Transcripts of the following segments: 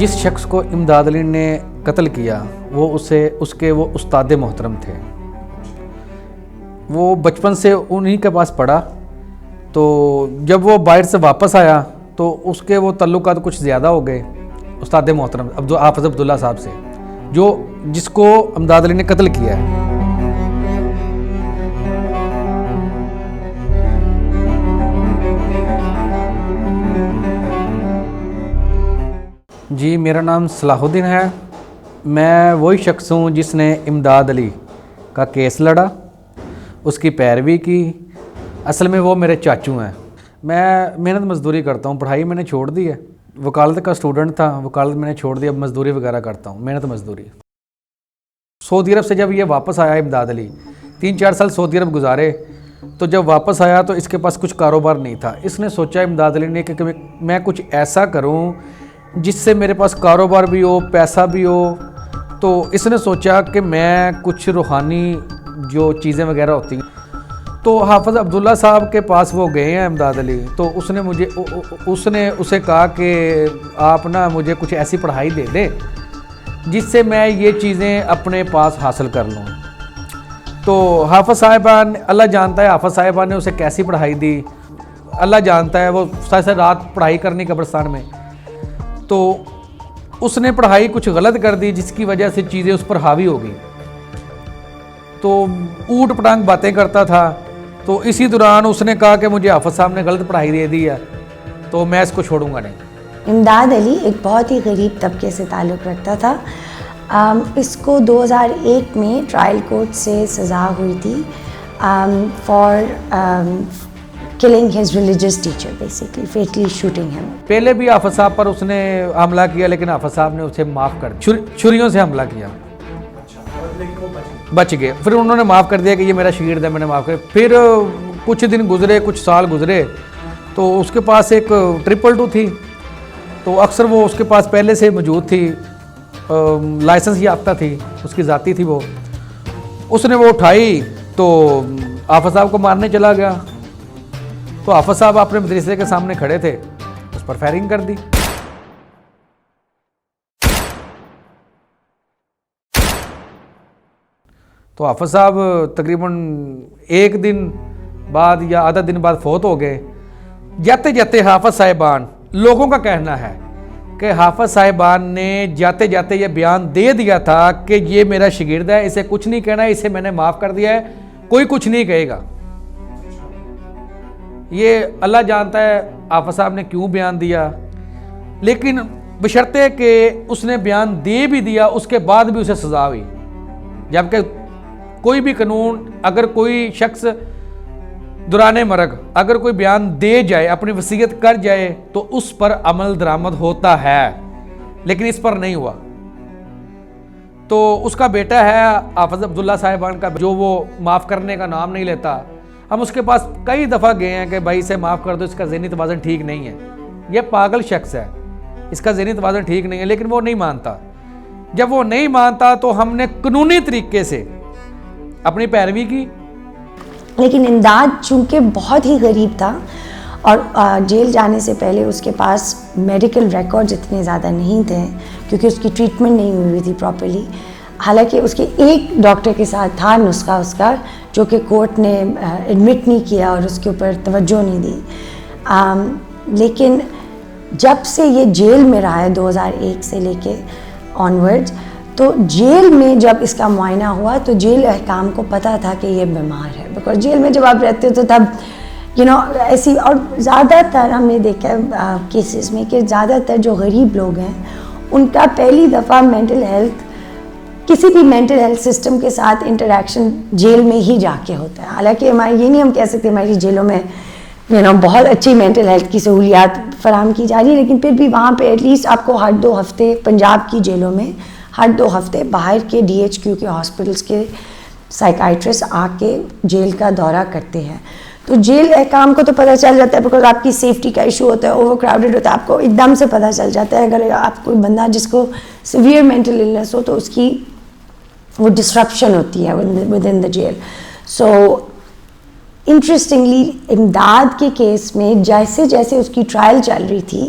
جس شخص کو امداد علی نے قتل کیا وہ اس کے استاد محترم تھے. وہ بچپن سے انہی کے پاس پڑھا, تو جب وہ باہر سے واپس آیا تو اس کے وہ تعلقات کچھ زیادہ ہو گئے استاد محترم حافظ عبداللہ صاحب سے, جس کو امداد علی نے قتل کیا ہے. جی میرا نام صلاح الدین ہے. میں وہی شخص ہوں جس نے امداد علی کا کیس لڑا, اس کی پیروی کی. اصل میں وہ میرے چاچو ہیں. میں محنت مزدوری کرتا ہوں, پڑھائی میں نے چھوڑ دی ہے. وکالت کا اسٹوڈنٹ تھا, وکالت میں نے چھوڑ دی, اب مزدوری وغیرہ کرتا ہوں, محنت مزدوری. سعودی عرب سے جب یہ واپس آیا امداد علی, 3-4 سال سعودی عرب گزارے, تو جب واپس آیا تو اس کے پاس کچھ کاروبار نہیں تھا. اس نے سوچا امداد علی نے کہ میں کچھ ایسا کروں جس سے میرے پاس کاروبار بھی ہو, پیسہ بھی ہو. تو اس نے سوچا کہ میں کچھ روحانی جو چیزیں وغیرہ ہوتی ہیں, تو حافظ عبداللہ صاحب کے پاس وہ گئے ہیں امداد علی. تو اس نے اسے کہا کہ آپ نا مجھے کچھ ایسی پڑھائی دے دے جس سے میں یہ چیزیں اپنے پاس حاصل کر لوں. تو حافظ صاحبان, اللہ جانتا ہے حافظ صاحبان نے اسے کیسی پڑھائی دی, اللہ جانتا ہے. وہ ساری رات پڑھائی کرنی قبرستان میں, تو اس نے پڑھائی کچھ غلط کر دی جس کی وجہ سے چیزیں اس پر حاوی ہو گئی. تو اوٹ پٹانگ باتیں کرتا تھا. تو اسی دوران اس نے کہا کہ مجھے حافظ صاحب نے غلط پڑھائی دے دی ہے, تو میں اس کو چھوڑوں گا نہیں. امداد علی ایک بہت ہی غریب طبقے سے تعلق رکھتا تھا. اس کو 2001 میں ٹرائل کورٹ سے سزا ہوئی تھی for killing his religious teacher, basically fatally shooting him. پہلے بھی حافظ صاحب پر اس نے حملہ کیا, لیکن حافظ صاحب نے اسے معاف کر دیا. چھریوں سے حملہ کیا, بچ گئے. پھر انہوں نے معاف کر دیا کہ یہ میرا شاگرد ہے, میں نے معاف کر. پھر کچھ دن گزرے, کچھ سال گزرے, تو اس کے پاس ایک 222 تھی. تو اکثر وہ اس کے پاس پہلے سے موجود تھی, لائسنس یافتہ تھی, اس کی ذاتی تھی. اس نے وہ اٹھائی تو حافظ صاحب کو مارنے چلا گیا. تو حافظ صاحب اپنے مدرسے کے سامنے کھڑے تھے, اس پر فائرنگ کر دی. تو حافظ صاحب تقریباً 1 دن بعد یا آدھا دن بعد فوت ہو گئے. جاتے جاتے حافظ صاحبان, لوگوں کا کہنا ہے کہ حافظ صاحبان نے جاتے جاتے یہ بیان دے دیا تھا کہ یہ میرا شاگرد ہے, اسے کچھ نہیں کہنا ہے, اسے میں نے معاف کر دیا ہے, کوئی کچھ نہیں کہے گا. یہ اللہ جانتا ہے حافظ صاحب نے کیوں بیان دیا, لیکن بشرطے کہ اس نے بیان دے بھی دیا, اس کے بعد بھی اسے سزا ہوئی. جبکہ کوئی بھی قانون, اگر کوئی شخص دوران مرگ اگر کوئی بیان دے جائے, اپنی وصیت کر جائے, تو اس پر عمل درآمد ہوتا ہے, لیکن اس پر نہیں ہوا. تو اس کا بیٹا ہے حافظ عبداللہ صاحبان کا, جو وہ معاف کرنے کا نام نہیں لیتا. ہم اس کے پاس کئی دفعہ گئے ہیں کہ بھائی اسے معاف کر دو, اس کا ذہنی توازن ٹھیک نہیں ہے, یہ پاگل شخص ہے, اس کا ذہنی توازن ٹھیک نہیں ہے, لیکن وہ نہیں مانتا. جب وہ نہیں مانتا تو ہم نے قانونی طریقے سے اپنی پیروی کی. لیکن امداد چونکہ بہت ہی غریب تھا اور جیل جانے سے پہلے اس کے پاس میڈیکل ریکارڈز اتنے زیادہ نہیں تھے, کیونکہ اس کی ٹریٹمنٹ نہیں ہوئی تھی پراپرلی. حالانکہ اس کے ایک ڈاکٹر کے ساتھ تھا نسخہ اس کا, جو کہ کورٹ نے ایڈمٹ نہیں کیا اور اس کے اوپر توجہ نہیں دی. لیکن جب سے یہ جیل میں رہا ہے 2001 سے لے کے آنورڈز, تو جیل میں جب اس کا معائنہ ہوا تو جیل حکام کو پتہ تھا کہ یہ بیمار ہے. بیکاز جیل میں جب آپ رہتے ہو تو تب ایسی, اور زیادہ تر ہم نے دیکھا ہے کیسز میں کہ زیادہ تر جو غریب لوگ ہیں ان کا پہلی دفعہ مینٹل ہیلتھ, کسی بھی مینٹل ہیلتھ سسٹم کے ساتھ انٹریکشن جیل میں ہی جا کے ہوتا ہے. حالانکہ ہماری یہ نہیں ہم کہہ سکتے ہماری جیلوں میں بہت اچھی مینٹل ہیلتھ کی سہولیات فراہم کی جا رہی ہے, لیکن پھر بھی وہاں پہ ایٹ لیسٹ آپ کو ہر 2 ہفتے پنجاب کی جیلوں میں ہر 2 ہفتے باہر کے DHQ کے ہاسپٹلس کے سائیکائٹرسٹ آ کے جیل کا دورہ کرتے ہیں. تو جیل احکام کو تو پتہ چل جاتا ہے, بیکاز آپ کی سیفٹی کا ایشو ہوتا ہے, اوور کراؤڈیڈ ہوتا ہے, آپ کو ایک دم سے پتہ چل جاتا ہے. اگر آپ کوئی بندہ جس کو سیویئر مینٹل النس ہو تو اس کی وہ ڈسرپشن ہوتی ہے with in the jail. So interestingly امداد کے کیس میں جیسے جیسے اس کی ٹرائل چل رہی تھی,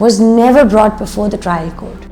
was never brought before the trial court.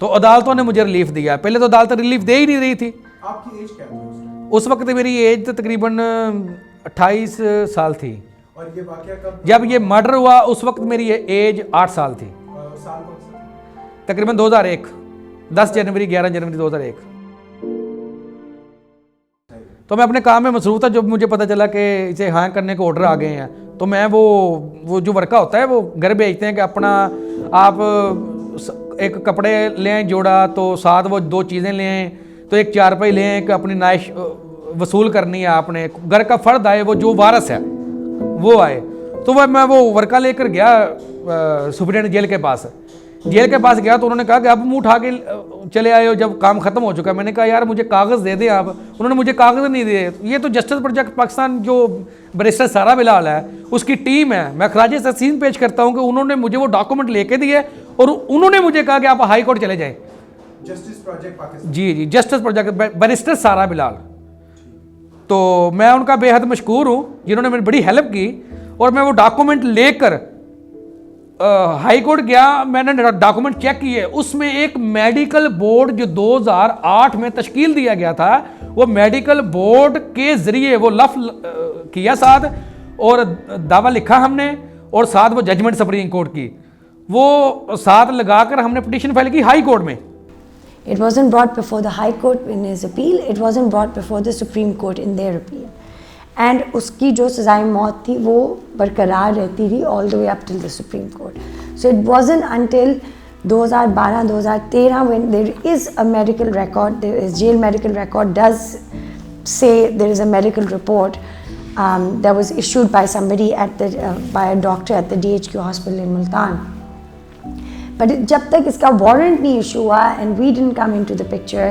تو عدالتوں نے مجھے ریلیف دیا. پہلے تو عدالت ریلیف دے ہی نہیں رہی تھی. آپ کی ایج کیا تھی اس وقت میری ایج تو تقریباً 28 سال تھی. اور یہ واقعہ کب؟ جب یہ مرڈر ہوا اس وقت میری ایج 8 سال تھی. سال کون سا؟ تقریباً 2001 10 جنوری 11 جنوری 2001. تو میں اپنے کام میں مصروف تھا. جب مجھے پتہ چلا کہ اسے ہینگ کرنے کے آرڈر آ گئے ہیں تو میں وہ جو ورقہ ہوتا ہے وہ گھر بھیجتے ہیں کہ اپنا آپ ایک کپڑے لے آئیں جوڑا, تو ساتھ وہ 2 چیزیں لے آئیں, تو ایک چارپائی لے آئیں کہ اپنی نائش وصول کرنی ہے آپ نے. گھر کا فرد آئے, وہ جو وارث ہے وہ آئے. تو میں وہ ورقہ لے کر گیا سپرنٹینڈنٹ جیل کے پاس. جیل کے پاس گیا تو انہوں نے کہا کہ آپ منہ اٹھا کے چلے آئے ہو جب کام ختم ہو چکا. میں نے کہا یار مجھے کاغذ دے دیں آپ. انہوں نے مجھے کاغذ نہیں دیے. یہ تو جسٹس پروجیکٹ پاکستان جو بیرسٹر سارا بلال ہے اس کی ٹیم ہے, میں خراج تحسین پیش کرتا ہوں کہ انہوں نے مجھے وہ ڈاکومنٹ لے کے دیے اور انہوں نے مجھے کہا کہ آپ ہائی کورٹ چلے جائیں. Justice project Pakistan? جی justice project barrister Sara Bilal. تو میں ان کا بے حد مشکور ہوں جنہوں نے میری بڑی ہیلپ کی. اور میں وہ ڈاکومنٹ لے کر ہائی کورٹ گیا. میں نے ڈاکومنٹ چیک کیے, اس میں ایک میڈیکل بورڈ جو 2008 میں تشکیل دیا گیا تھا, وہ میڈیکل بورڈ کے ذریعے وہ لفظ کیا ساتھ اور دعویٰ لکھا ہم نے, اور ساتھ وہ ججمنٹ سپریم کورٹ کی وہ ساتھ لگا کر ہم نے پٹیشن فائل کی ہائی کورٹ میں. It wasn't brought before the High Court in his appeal. It wasn't brought before the Supreme Court in their appeal. And اس کی جو سزائے موت تھی وہ برقرار رہتی تھی all the way up till the Supreme Court. So it wasn't until 2012-2013 when there is a medical record, there is jail medical record does say there is a medical report that was issued by somebody by a doctor at the DHQ hospital in Multan. But جب تک اس کا warrant نہیں issue ہوا and we didn't come into the picture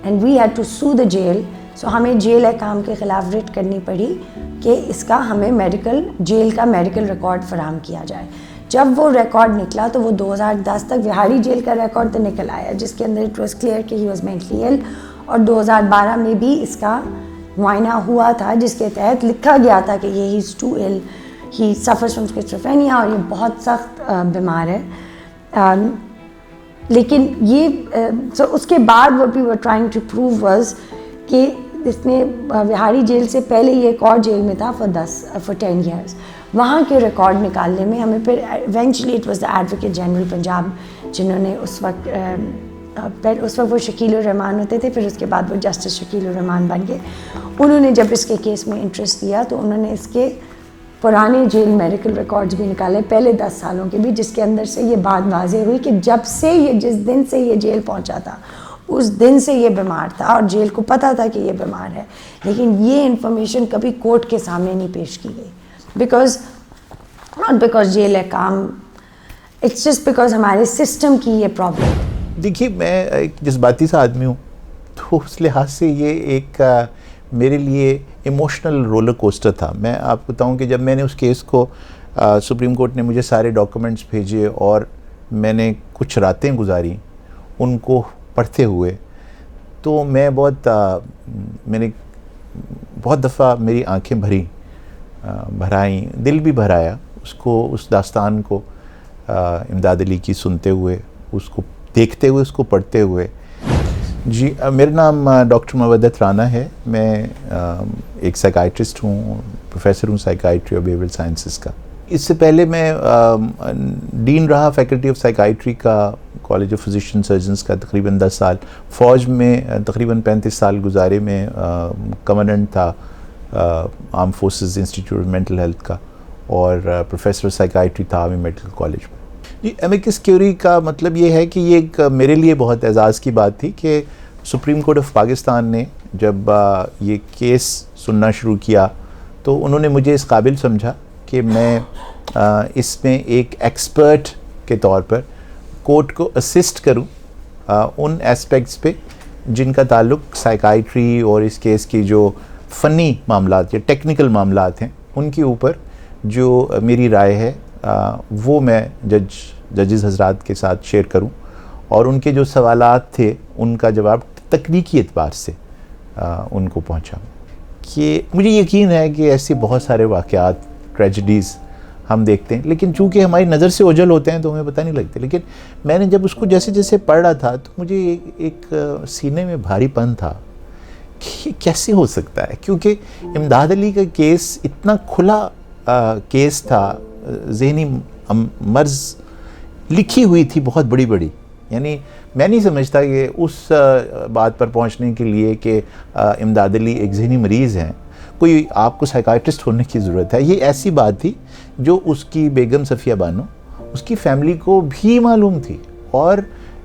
and we had to sue the jail, so ہمیں jail احکام کے خلاف rate کرنی پڑی کہ اس کا ہمیں جیل کا میڈیکل ریکارڈ فراہم کیا جائے. جب وہ ریکارڈ نکلا تو وہ 2010 تک وہاڑی جیل کا ریکارڈ تو نکل آیا جس کے اندر اٹ واز کلیئر کہ ہی واز مینٹلی ایل, اور 2012 میں بھی اس کا معائنہ ہوا تھا جس کے تحت لکھا گیا تھا کہ یہ is too ill, he suffers from schizophrenia اور یہ بہت سخت بیمار ہے. لیکن یہ اس کے بعد what we were trying to prove was کہ اس نے وہاڑی جیل سے پہلے یہ ایک اور جیل میں تھا for 10 years. وہاں کے ریکارڈ نکالنے میں ہمیں پھر eventually it was the advocate general Punjab جنہوں نے اس وقت وہ شکیل الرحمان ہوتے تھے, پھر اس کے بعد وہ جسٹس شکیل الرحمان بن گئے. انہوں نے جب اس کے کیس میں انٹرسٹ دیا تو انہوں نے اس کے پرانے جیل میڈیکل ریکارڈز بھی نکالے پہلے 10 سالوں کے بھی, جس کے اندر سے یہ بات واضح ہوئی کہ جس دن سے یہ جیل پہنچا تھا اس دن سے یہ بیمار تھا اور جیل کو پتہ تھا کہ یہ بیمار ہے, لیکن یہ انفارمیشن کبھی کورٹ کے سامنے نہیں پیش کی گئی. بیکاز جیل ہے کام, اٹس جسٹ بیکاز ہمارے سسٹم کی یہ پرابلم. دیکھیے میں ایک جذباتی سا آدمی ہوں, تو اس لحاظ سے یہ ایک میرے لیے ایموشنل رولر کوسٹر تھا. میں آپ کو بتاؤں کہ جب میں نے اس کیس کو سپریم کورٹ نے مجھے سارے ڈاکومنٹس بھیجے اور میں نے کچھ راتیں گزاری ان کو پڑھتے ہوئے, تو میں میں نے بہت دفعہ میری آنکھیں بھرائیں, دل بھی بھرایا اس داستان کو امداد علی کی سنتے ہوئے, اس کو دیکھتے ہوئے, اس کو پڑھتے ہوئے. جی میرا نام ڈاکٹر مودت رانا ہے. میں ایک سائیکائٹرسٹ ہوں, پروفیسر ہوں سائیکائٹری اور بیہیویئرل سائنسز کا. اس سے پہلے میں ڈین رہا فیکلٹی آف سائیکائٹری کا کالج آف فزیشین سرجنز کا تقریباً 10 سال. فوج میں تقریباً 35 سال گزارے. میں کمانڈنٹ تھا armed forces institute of mental health کا, اور پروفیسر سائیکائٹری تھا آرمی میڈیکل کالج میں. جی ایمیکس کیوری کا مطلب یہ ہے کہ یہ ایک میرے لیے بہت اعزاز کی بات تھی کہ سپریم کورٹ آف پاکستان نے جب یہ کیس سننا شروع کیا تو انہوں نے مجھے اس قابل سمجھا کہ میں اس میں ایک ایکسپرٹ کے طور پر کورٹ کو اسسٹ کروں ان ایسپیکٹس پہ جن کا تعلق سائیکائٹری اور اس کیس کی جو فنی معاملات یا ٹیکنیکل معاملات ہیں ان کے اوپر جو میری رائے ہے وہ میں ججز حضرات کے ساتھ شیئر کروں, اور ان کے جو سوالات تھے ان کا جواب تکنیکی اعتبار سے ان کو پہنچاؤں. کہ مجھے یقین ہے کہ ایسے بہت سارے واقعات, ٹریجڈیز ہم دیکھتے ہیں, لیکن چونکہ ہماری نظر سے اوجھل ہوتے ہیں تو ہمیں پتہ نہیں لگتے. لیکن میں نے جب اس کو جیسے جیسے پڑھ رہا تھا تو مجھے ایک سینے میں بھاری پن تھا کہ کیسے ہو سکتا ہے, کیونکہ امداد علی کا کیس اتنا کھلا کیس تھا, ذہنی مرض لکھی ہوئی تھی بہت بڑی بڑی. یعنی میں نہیں سمجھتا کہ اس بات پر پہنچنے کے لیے کہ امداد علی ایک ذہنی مریض ہیں کوئی آپ کو سائیکائٹرسٹ ہونے کی ضرورت ہے. یہ ایسی بات تھی جو اس کی بیگم صفیہ بانو, اس کی فیملی کو بھی معلوم تھی. اور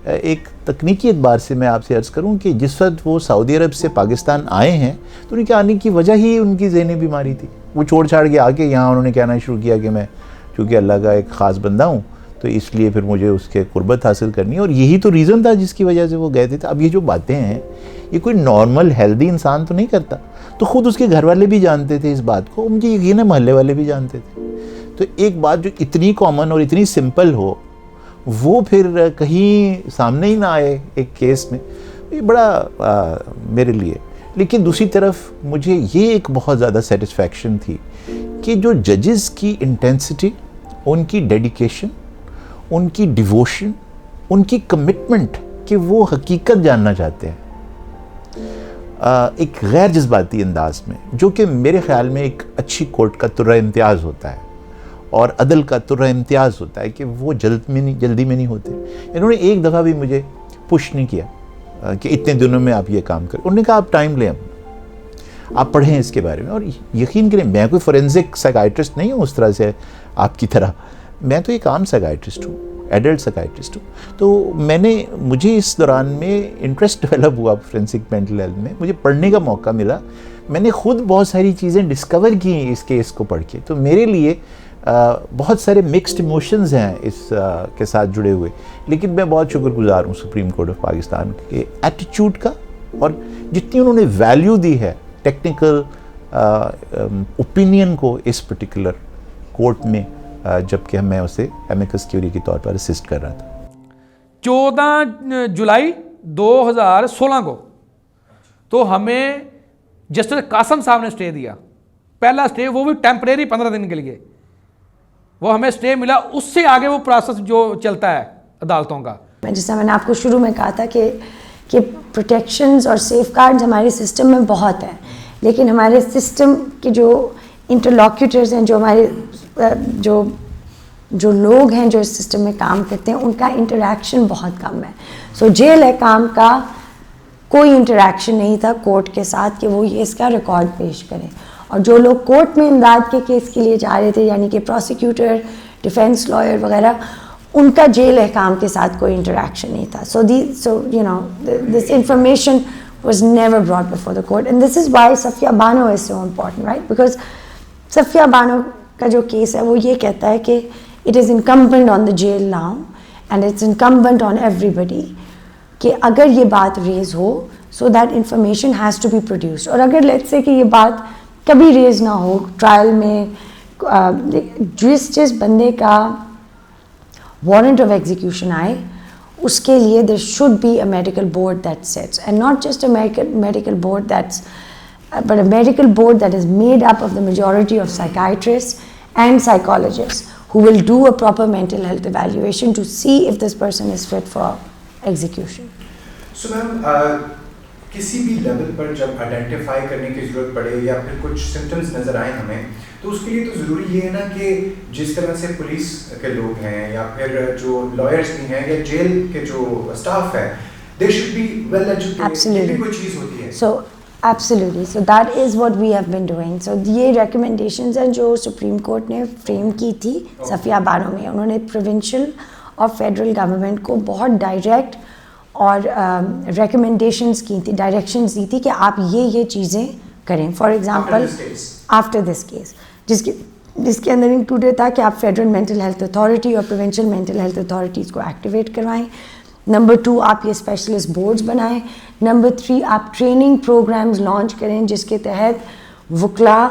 ایک تکنیکی اعتبار سے میں آپ سے عرض کروں کہ جس وقت وہ سعودی عرب سے پاکستان آئے ہیں تو ان کے آنے کی وجہ ہی ان کی ذہنی بیماری تھی. وہ چھوڑ چھاڑ کے آ کے یہاں انہوں نے کہنا شروع کیا کہ میں چونکہ اللہ کا ایک خاص بندہ ہوں تو اس لیے پھر مجھے اس کے قربت حاصل کرنی ہے, اور یہی تو ریزن تھا جس کی وجہ سے وہ گئے تھے. اب یہ جو باتیں ہیں یہ کوئی نارمل ہیلدی انسان تو نہیں کرتا. تو خود اس کے گھر والے بھی جانتے تھے اس بات کو, مجھے یقین ہے محلے والے بھی جانتے تھے. تو ایک بات جو اتنی کامن اور اتنی سمپل ہو وہ پھر کہیں سامنے ہی نہ آئے ایک کیس میں, یہ بڑا میرے لیے. لیکن دوسری طرف مجھے یہ ایک بہت زیادہ سیٹسفیکشن تھی کہ جو ججز کی انٹینسٹی, ان کی ڈیڈیکیشن, ان کی ڈیووشن, ان کی کمٹمنٹ کہ وہ حقیقت جاننا چاہتے ہیں ایک غیر جذباتی انداز میں, جو کہ میرے خیال میں ایک اچھی کورٹ کا ترہ امتیاز ہوتا ہے اور عدل کا ترہ امتیاز ہوتا ہے کہ وہ جلدی میں نہیں ہوتے. انہوں نے ایک دفعہ بھی مجھے پش نہیں کیا کہ اتنے دنوں میں آپ یہ کام کریں. انہوں نے کہا آپ ٹائم لیں, آپ پڑھیں اس کے بارے میں. اور یقین کریں میں کوئی فورینزک سائیکائٹرسٹ نہیں ہوں اس طرح سے آپ کی طرح, میں تو ایک عام سائیکائٹرسٹ ہوں, ایڈلٹ سائیکائٹرسٹ ہوں. تو مجھے اس دوران میں انٹرسٹ ڈیولپ ہوا فورینسک مینٹل ہیلتھ میں, مجھے پڑھنے کا موقع ملا, میں نے خود بہت ساری چیزیں ڈسکور کی اس کیس کو پڑھ کے. تو میرے لیے بہت سارے مکسڈ ایموشنز ہیں اس کے ساتھ جڑے ہوئے. لیکن میں بہت شکر گزار ہوں سپریم کورٹ آف پاکستان کے ایٹیچیوڈ کا, اور جتنی انہوں نے ویلیو دی ہے ٹیکنیکل اوپینین کو اس پرٹیکولر کورٹ میں, جبکہ میں اسے ایمیکس کیوری کے طور پر اسسٹ کر رہا تھا. 14 جولائی 2016 کو تو ہمیں جسٹس قاسم صاحب نے اسٹے دیا, پہلا اسٹے, وہ بھی ٹیمپریری 15 دن کے لیے, وہ ہمیں اسٹے ملا. اس سے آگے وہ پروسیس جو چلتا ہے عدالتوں کا, جیسا میں نے آپ کو شروع میں کہا تھا کہ پروٹیکشنز اور سیف گارڈز ہمارے سسٹم میں بہت ہیں, لیکن ہمارے سسٹم کے جو انٹرلاکیوٹرز ہیں, جو ہمارے جو لوگ ہیں جو اس سسٹم میں کام کرتے ہیں, ان کا انٹریکشن بہت کم ہے. سو جیل حکام کا کوئی انٹریکشن نہیں تھا کورٹ کے ساتھ کہ وہ یہ اس کا ریکارڈ پیش کریں. اور جو لوگ کورٹ میں امداد کے کیس کے لیے جا رہے تھے, یعنی کہ پروسیکیوٹر, ڈیفینس لائر وغیرہ, ان کا جیل حکام کے ساتھ کوئی انٹریکشن نہیں تھا. So you know this information was never brought before the court, and this is why Safiya Bano is so important, right? Because Safiya Bano کا جو کیس ہے وہ یہ کہتا ہے کہ it is incumbent on the jail now and it's incumbent on everybody کہ اگر یہ بات raise who so that information has to be produced. اور اگر let's say کہ یہ بات کبھی ریز نہ ہو ٹرائل میں, جس بندے کا وارنٹ آف ایگزیکیوشن آئے اس کے لیے there should be a medical board that sets, and not just a medical board but a medical board that is made up of the majority of psychiatrists and psychologists who will do a proper mental health evaluation to see if this person is fit for execution. So ma'am, کسی بھی level پر جب identify کرنے کی ضرورت پڑے یا پھر کچھ سمٹمز نظر آئیں ہمیں, تو اس کے لیے تو ضروری یہ ہے نا کہ جس طرح سے پولیس کے لوگ ہیں یا پھر جو لائرز بھی ہیں یا جیل کے جو اسٹاف ہے, they should be well educated. یہ بھی کوئی چیز ہوتی ہے. Absolutely. So that is what we have been doing. So یہ ریکمنڈیشنز ہیں جو سپریم کورٹ نے فریم کی تھی صفیہ بانو میں. انہوں نے پروونشل اور فیڈرل گورنمنٹ کو بہت ڈائریکٹ اور ریکمنڈیشنز کی تھی, ڈائریکشنز دی تھی کہ آپ یہ چیزیں کریں. For example after this case جس کے اندر انکلوڈیڈ تھا کہ آپ فیڈرل مینٹل ہیلتھ اتھارٹی اور پروونشل مینٹل ہیلتھ اتھارٹیز کو ایکٹیویٹ کروائیں. نمبر 2 آپ یہ اسپیشلسٹ بورڈز بنائیں. نمبر 3 آپ ٹریننگ پروگرامز لانچ کریں جس کے تحت وکلا,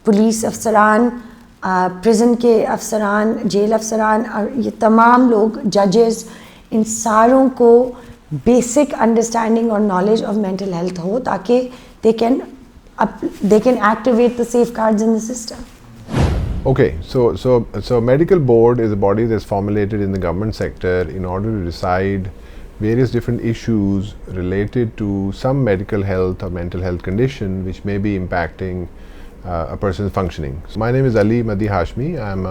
پولیس افسران, پریزن کے افسران, جیل افسران اور یہ تمام لوگ, ججز, ان ساروں کو بیسک انڈرسٹینڈنگ اور نالج آف مینٹل ہیلتھ ہو تاکہ they can activate the safeguards in the system. Okay, so medical board is a body that's formulated in the government sector in order to decide various different issues related to some medical health or mental health condition which may be impacting a person's functioning. So my name is Ali Madi Hashmi. I'm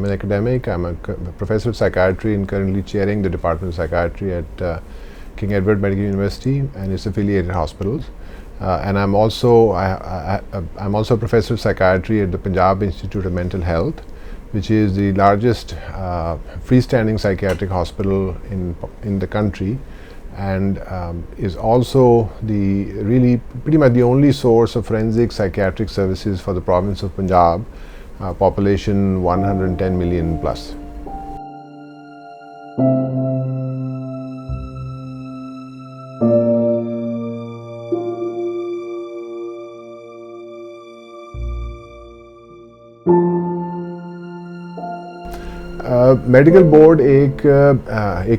an academic. I'm a professor of psychiatry and currently chairing the Department of Psychiatry at King Edward Medical University and its affiliated hospitals. And I'm also a professor of psychiatry at the Punjab Institute of Mental Health, which is the largest freestanding psychiatric hospital in the country, and is also really pretty much the only source of forensic psychiatric services for the province of Punjab, population 110 million plus. Medical board ایک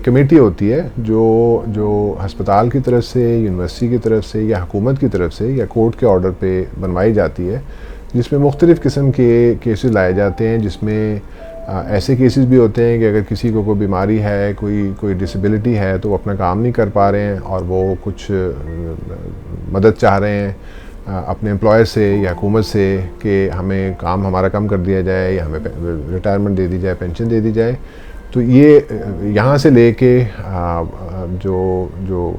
committee ہوتی ہے جو ہسپتال کی طرف سے، university کی طرف سے یا حکومت کی طرف سے یا کورٹ کے آرڈر پہ بنوائی جاتی ہے، جس میں مختلف قسم کے کیسز لائے جاتے ہیں، جس میں ایسے کیسز بھی ہوتے ہیں کہ اگر کسی کو کوئی بیماری ہے، کوئی ڈسیبلٹی ہے تو وہ اپنا کام نہیں کر پا رہے ہیں اور وہ کچھ مدد چاہ رہے ہیں اپنے امپلائر سے یا حکومت سے کہ ہمیں کام ہمارا کم کر دیا جائے یا ہمیں ریٹائرمنٹ دے دی جائے، پینشن دے دی جائے. تو یہ یہاں سے لے کے جو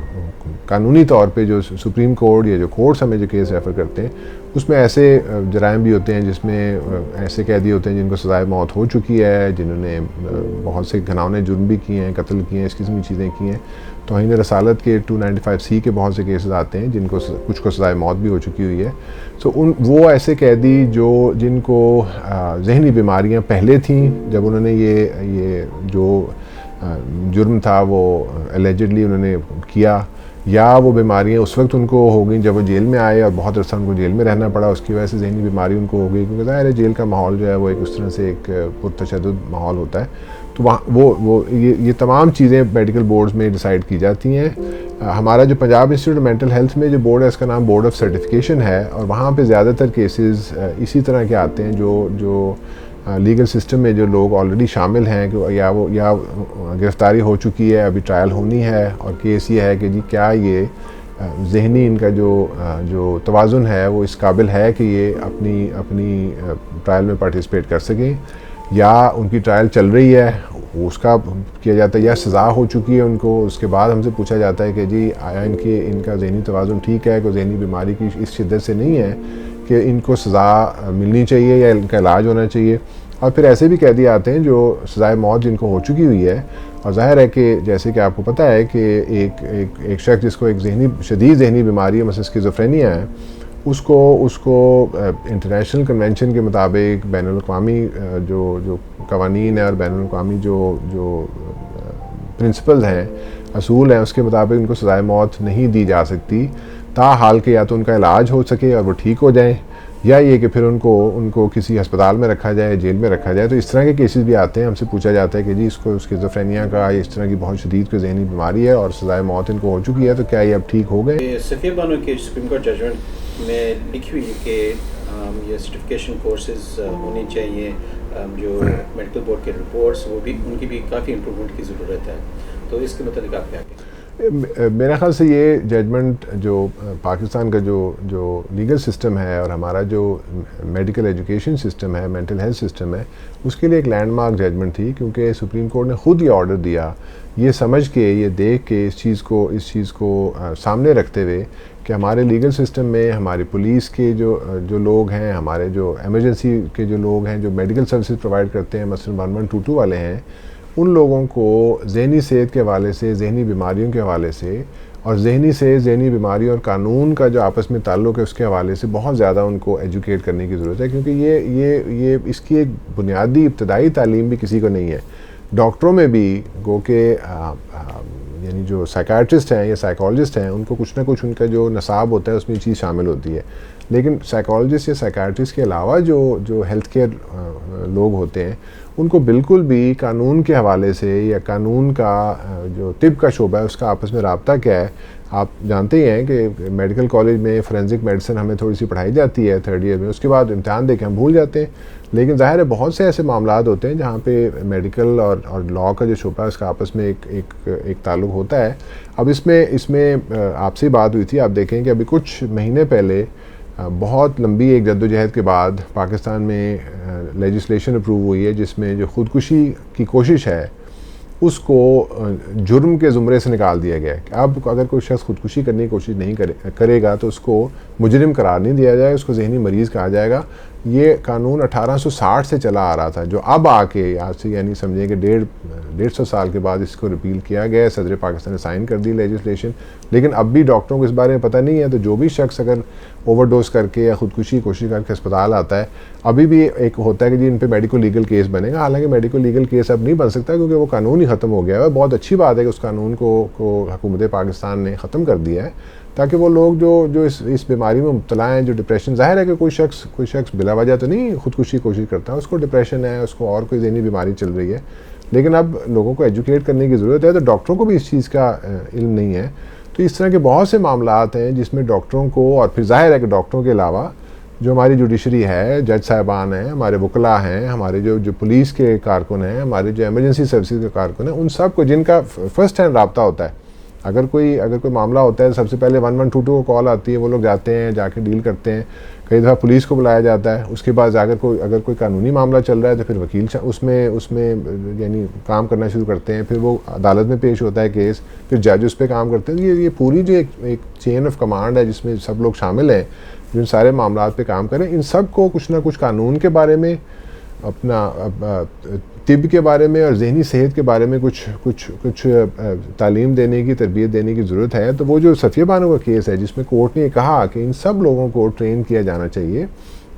قانونی طور پہ جو سپریم کورٹ یا جو کورٹس ہمیں جو کیس ریفر کرتے ہیں، اس میں ایسے جرائم بھی ہوتے ہیں جس میں ایسے قیدی ہوتے ہیں جن کو سزائے موت ہو چکی ہے، جنہوں نے بہت سے گھناؤنے جرم بھی کیے ہیں، قتل کیے ہیں، اس قسم کی چیزیں کی ہیں. توہین رسالت کے 295C کے بہت سے کیسز آتے ہیں جن کو کچھ کو سزائے موت بھی ہو چکی ہوئی ہے. سو وہ ایسے قیدی جن کو ذہنی بیماریاں پہلے تھیں جب انہوں نے یہ جو جرم تھا وہ الیجڈلی انہوں نے کیا، یا وہ بیماریاں اس وقت ان کو ہو گئیں جب وہ جیل میں آئے اور بہت عرصہ ان کو جیل میں رہنا پڑا، اس کی وجہ سے ذہنی بیماری ان کو ہو گئی، کیونکہ ظاہر ہے جیل کا ماحول جو ہے وہ ایک اس طرح سے ایک پرتشدد ماحول ہوتا ہے. تو وہاں یہ تمام چیزیں میڈیکل بورڈز میں ڈیسائیڈ کی جاتی ہیں. ہمارا جو Punjab institute of mental health میں جو بورڈ ہے اس کا نام بورڈ آف سرٹیفکیشن ہے، اور وہاں پہ زیادہ تر کیسز اسی طرح کے آتے ہیں جو لیگل سسٹم میں جو لوگ آلریڈی شامل ہیں کہ یا گرفتاری ہو چکی ہے، ابھی ٹرائل ہونی ہے، اور کیس یہ ہے کہ جی کیا یہ ذہنی ان کا جو توازن ہے وہ اس قابل ہے کہ یہ اپنی ٹرائل میں پارٹیسپیٹ کر سکیں، یا ان کی ٹرائل چل رہی ہے اس کا کیا جاتا ہے، یا سزا ہو چکی ہے ان کو. اس کے بعد ہم سے پوچھا جاتا ہے کہ جی آیا ان کا ذہنی توازن ٹھیک ہے، کوئی ذہنی بیماری کی اس شدت سے نہیں ہے کہ ان کو سزا ملنی چاہیے یا ان کا علاج ہونا چاہیے. اور پھر ایسے بھی قیدی آتے ہیں جو سزائے موت جن کو ہو چکی ہوئی ہے، اور ظاہر ہے کہ جیسے کہ آپ کو پتہ ہے کہ ایک شخص جس کو ایک شدید ذہنی بیماری ہے، مثلا اسکیزوفرینیا ہے، اس کو انٹرنیشنل کنونشن کے مطابق بین الاقوامی جو قوانین ہیں اور بین الاقوامی جو پرنسپلز ہیں، اصول ہیں، اس کے مطابق ان کو سزائے موت نہیں دی جا سکتی تاحال کہ یا تو ان کا علاج ہو سکے اور وہ ٹھیک ہو جائیں، یا یہ کہ پھر ان کو کسی ہسپتال میں رکھا جائے، جیل میں رکھا جائے. تو اس طرح کے کیسز بھی آتے ہیں. ہم سے پوچھا جاتا ہے کہ جی اس کو اسکیزوفرینیا کا یا اس طرح کی بہت شدید کوئی ذہنی بیماری ہے اور سزائے موت ان کو ہو چکی ہے، تو کیا یہ اب ٹھیک ہو گئے؟ صفیہ بانو کے سپریم کورٹ ججمنٹ میں لکھی ہوئی کہ یہ سرٹیفکیشن کورسز ہونے چاہیے، جو میڈیکل بورڈ کے رپورٹس وہ بھی ان کی بھی کافی امپرومنٹ کی ضرورت ہے. تو اس کے متعلق آپ کیا کہیں؟ میرے خیال سے یہ ججمنٹ جو پاکستان کا جو لیگل سسٹم ہے اور ہمارا جو میڈیکل ایجوکیشن سسٹم ہے، مینٹل ہیلتھ سسٹم ہے، اس کے لیے ایک لینڈ مارک ججمنٹ تھی، کیونکہ سپریم کورٹ نے خود یہ آرڈر دیا، یہ سمجھ کے، یہ دیکھ کے، اس چیز کو سامنے رکھتے ہوئے کہ ہمارے لیگل سسٹم میں ہماری پولیس کے جو لوگ ہیں، ہمارے جو ایمرجنسی کے جو لوگ ہیں، جو میڈیکل سروسز پرووائڈ کرتے ہیں، مثلاً 1122 والے ہیں، ان لوگوں کو ذہنی صحت کے حوالے سے، ذہنی بیماریوں کے حوالے سے، اور ذہنی صحت، ذہنی بیماری اور قانون کا جو آپس میں تعلق ہے اس کے حوالے سے بہت زیادہ ان کو ایجوکیٹ کرنے کی ضرورت ہے، کیونکہ یہ اس کی ایک بنیادی ابتدائی تعلیم بھی کسی کو نہیں ہے. ڈاکٹروں میں بھی گو کہ یعنی جو سائیکائٹرسٹ ہیں یا سائیکالوجسٹ ہیں، ان کو کچھ نہ کچھ ان کا جو نصاب ہوتا ہے اس میں یہ چیز شامل ہوتی ہے. لیکن سائیکالوجسٹ یا سائیکائٹرسٹ کے علاوہ جو ہیلتھ کیئر لوگ ہوتے ہیں، ان کو بالکل بھی قانون کے حوالے سے یا قانون کا جو طب کا شعبہ ہے اس کا آپس میں رابطہ کیا ہے، آپ جانتے ہی ہیں کہ میڈیکل کالج میں فورینزک میڈیسن ہمیں تھوڑی سی پڑھائی جاتی ہے 3rd ایئر میں, اس کے بعد امتحان دے کے ہم بھول جاتے ہیں. لیکن ظاہر ہے بہت سے ایسے معاملات ہوتے ہیں جہاں پہ میڈیکل اور لاء کا جو شعبہ ہے اس کا آپس میں ایک تعلق ہوتا ہے. اب اس میں آپ سے بات ہوئی تھی, آپ دیکھیں کہ ابھی کچھ مہینے پہلے بہت لمبی ایک جدوجہد کے بعد پاکستان میں لیجسلیشن اپروو ہوئی ہے جس میں جو خودکشی کی کوشش ہے اس کو جرم کے زمرے سے نکال دیا گیا ہے کہ اب اگر کوئی شخص خودکشی کرنے کی کوشش نہیں کرے گا تو اس کو مجرم قرار نہیں دیا جائے, اس کو ذہنی مریض کہا جائے گا. یہ قانون 1860 سے چلا آ رہا تھا, جو اب آ کے آج سے یعنی سمجھیں کہ 150 سال کے بعد اس کو ریپیل کیا گیا ہے. صدر پاکستان نے سائن کر دی لیجسلیشن, لیکن اب بھی ڈاکٹروں کو اس بارے میں پتہ نہیں ہے. تو جو بھی شخص اگر اوور ڈوز کر کے یا خودکشی کی کوشش کر کے اسپتال آتا ہے, ابھی بھی ایک ہوتا ہے کہ جی ان پہ میڈیکو لیگل کیس بنے گا. حالانکہ میڈیکو لیگل کیس اب نہیں بن سکتا کیونکہ وہ قانون ہی ختم ہو گیا ہے. بہت اچھی بات ہے کہ اس قانون کو حکومت پاکستان نے ختم کر دیا ہے تاکہ وہ لوگ جو اس بیماری میں مبتلا ہیں, جو ڈپریشن, ظاہر ہے کہ کوئی شخص بلا وجہ تو نہیں خودکشی کی کوشش کرتا, اس کو ڈپریشن ہے, اس کو اور کوئی ذہنی بیماری چل رہی ہے, لیکن اب لوگوں کو ایجوکیٹ کرنے کی ضرورت ہے. تو ڈاکٹروں کو بھی اس چیز کا علم نہیں ہے. تو اس طرح کے بہت سے معاملات ہیں جس میں ڈاکٹروں کو, اور پھر ظاہر ہے کہ ڈاکٹروں کے علاوہ جو ہماری جوڈیشری ہے, جج صاحبان ہیں, ہمارے وکلاء ہیں, ہمارے جو پولیس کے کارکن ہیں, ہمارے جو ایمرجنسی سروسز کے کارکن ہیں, ان سب کو جن کا فرسٹ ہینڈ رابطہ ہوتا ہے. اگر کوئی معاملہ ہوتا ہے سب سے پہلے 1122 کو کال آتی ہے, وہ لوگ جاتے ہیں, جا کے ڈیل کرتے ہیں. کئی دفعہ پولیس کو بلایا جاتا ہے. اس کے بعد اگر کوئی قانونی معاملہ چل رہا ہے تو پھر وکیل اس میں یعنی کام کرنا شروع کرتے ہیں. پھر وہ عدالت میں پیش ہوتا ہے کیس, پھر جج اس پہ کام کرتے ہیں. یہ پوری جو ایک چین آف کمانڈ ہے جس میں سب لوگ شامل ہیں جو ان سارے معاملات پہ کام کریں. ان سب کو کچھ نہ کچھ قانون کے بارے میں, اپنا طب کے بارے میں اور ذہنی صحت کے بارے میں کچھ تعلیم دینے کی, تربیت دینے کی ضرورت ہے. تو وہ جو صفیہ بانو کا کیس ہے جس میں کورٹ نے کہا کہ ان سب لوگوں کو ٹرین کیا جانا چاہیے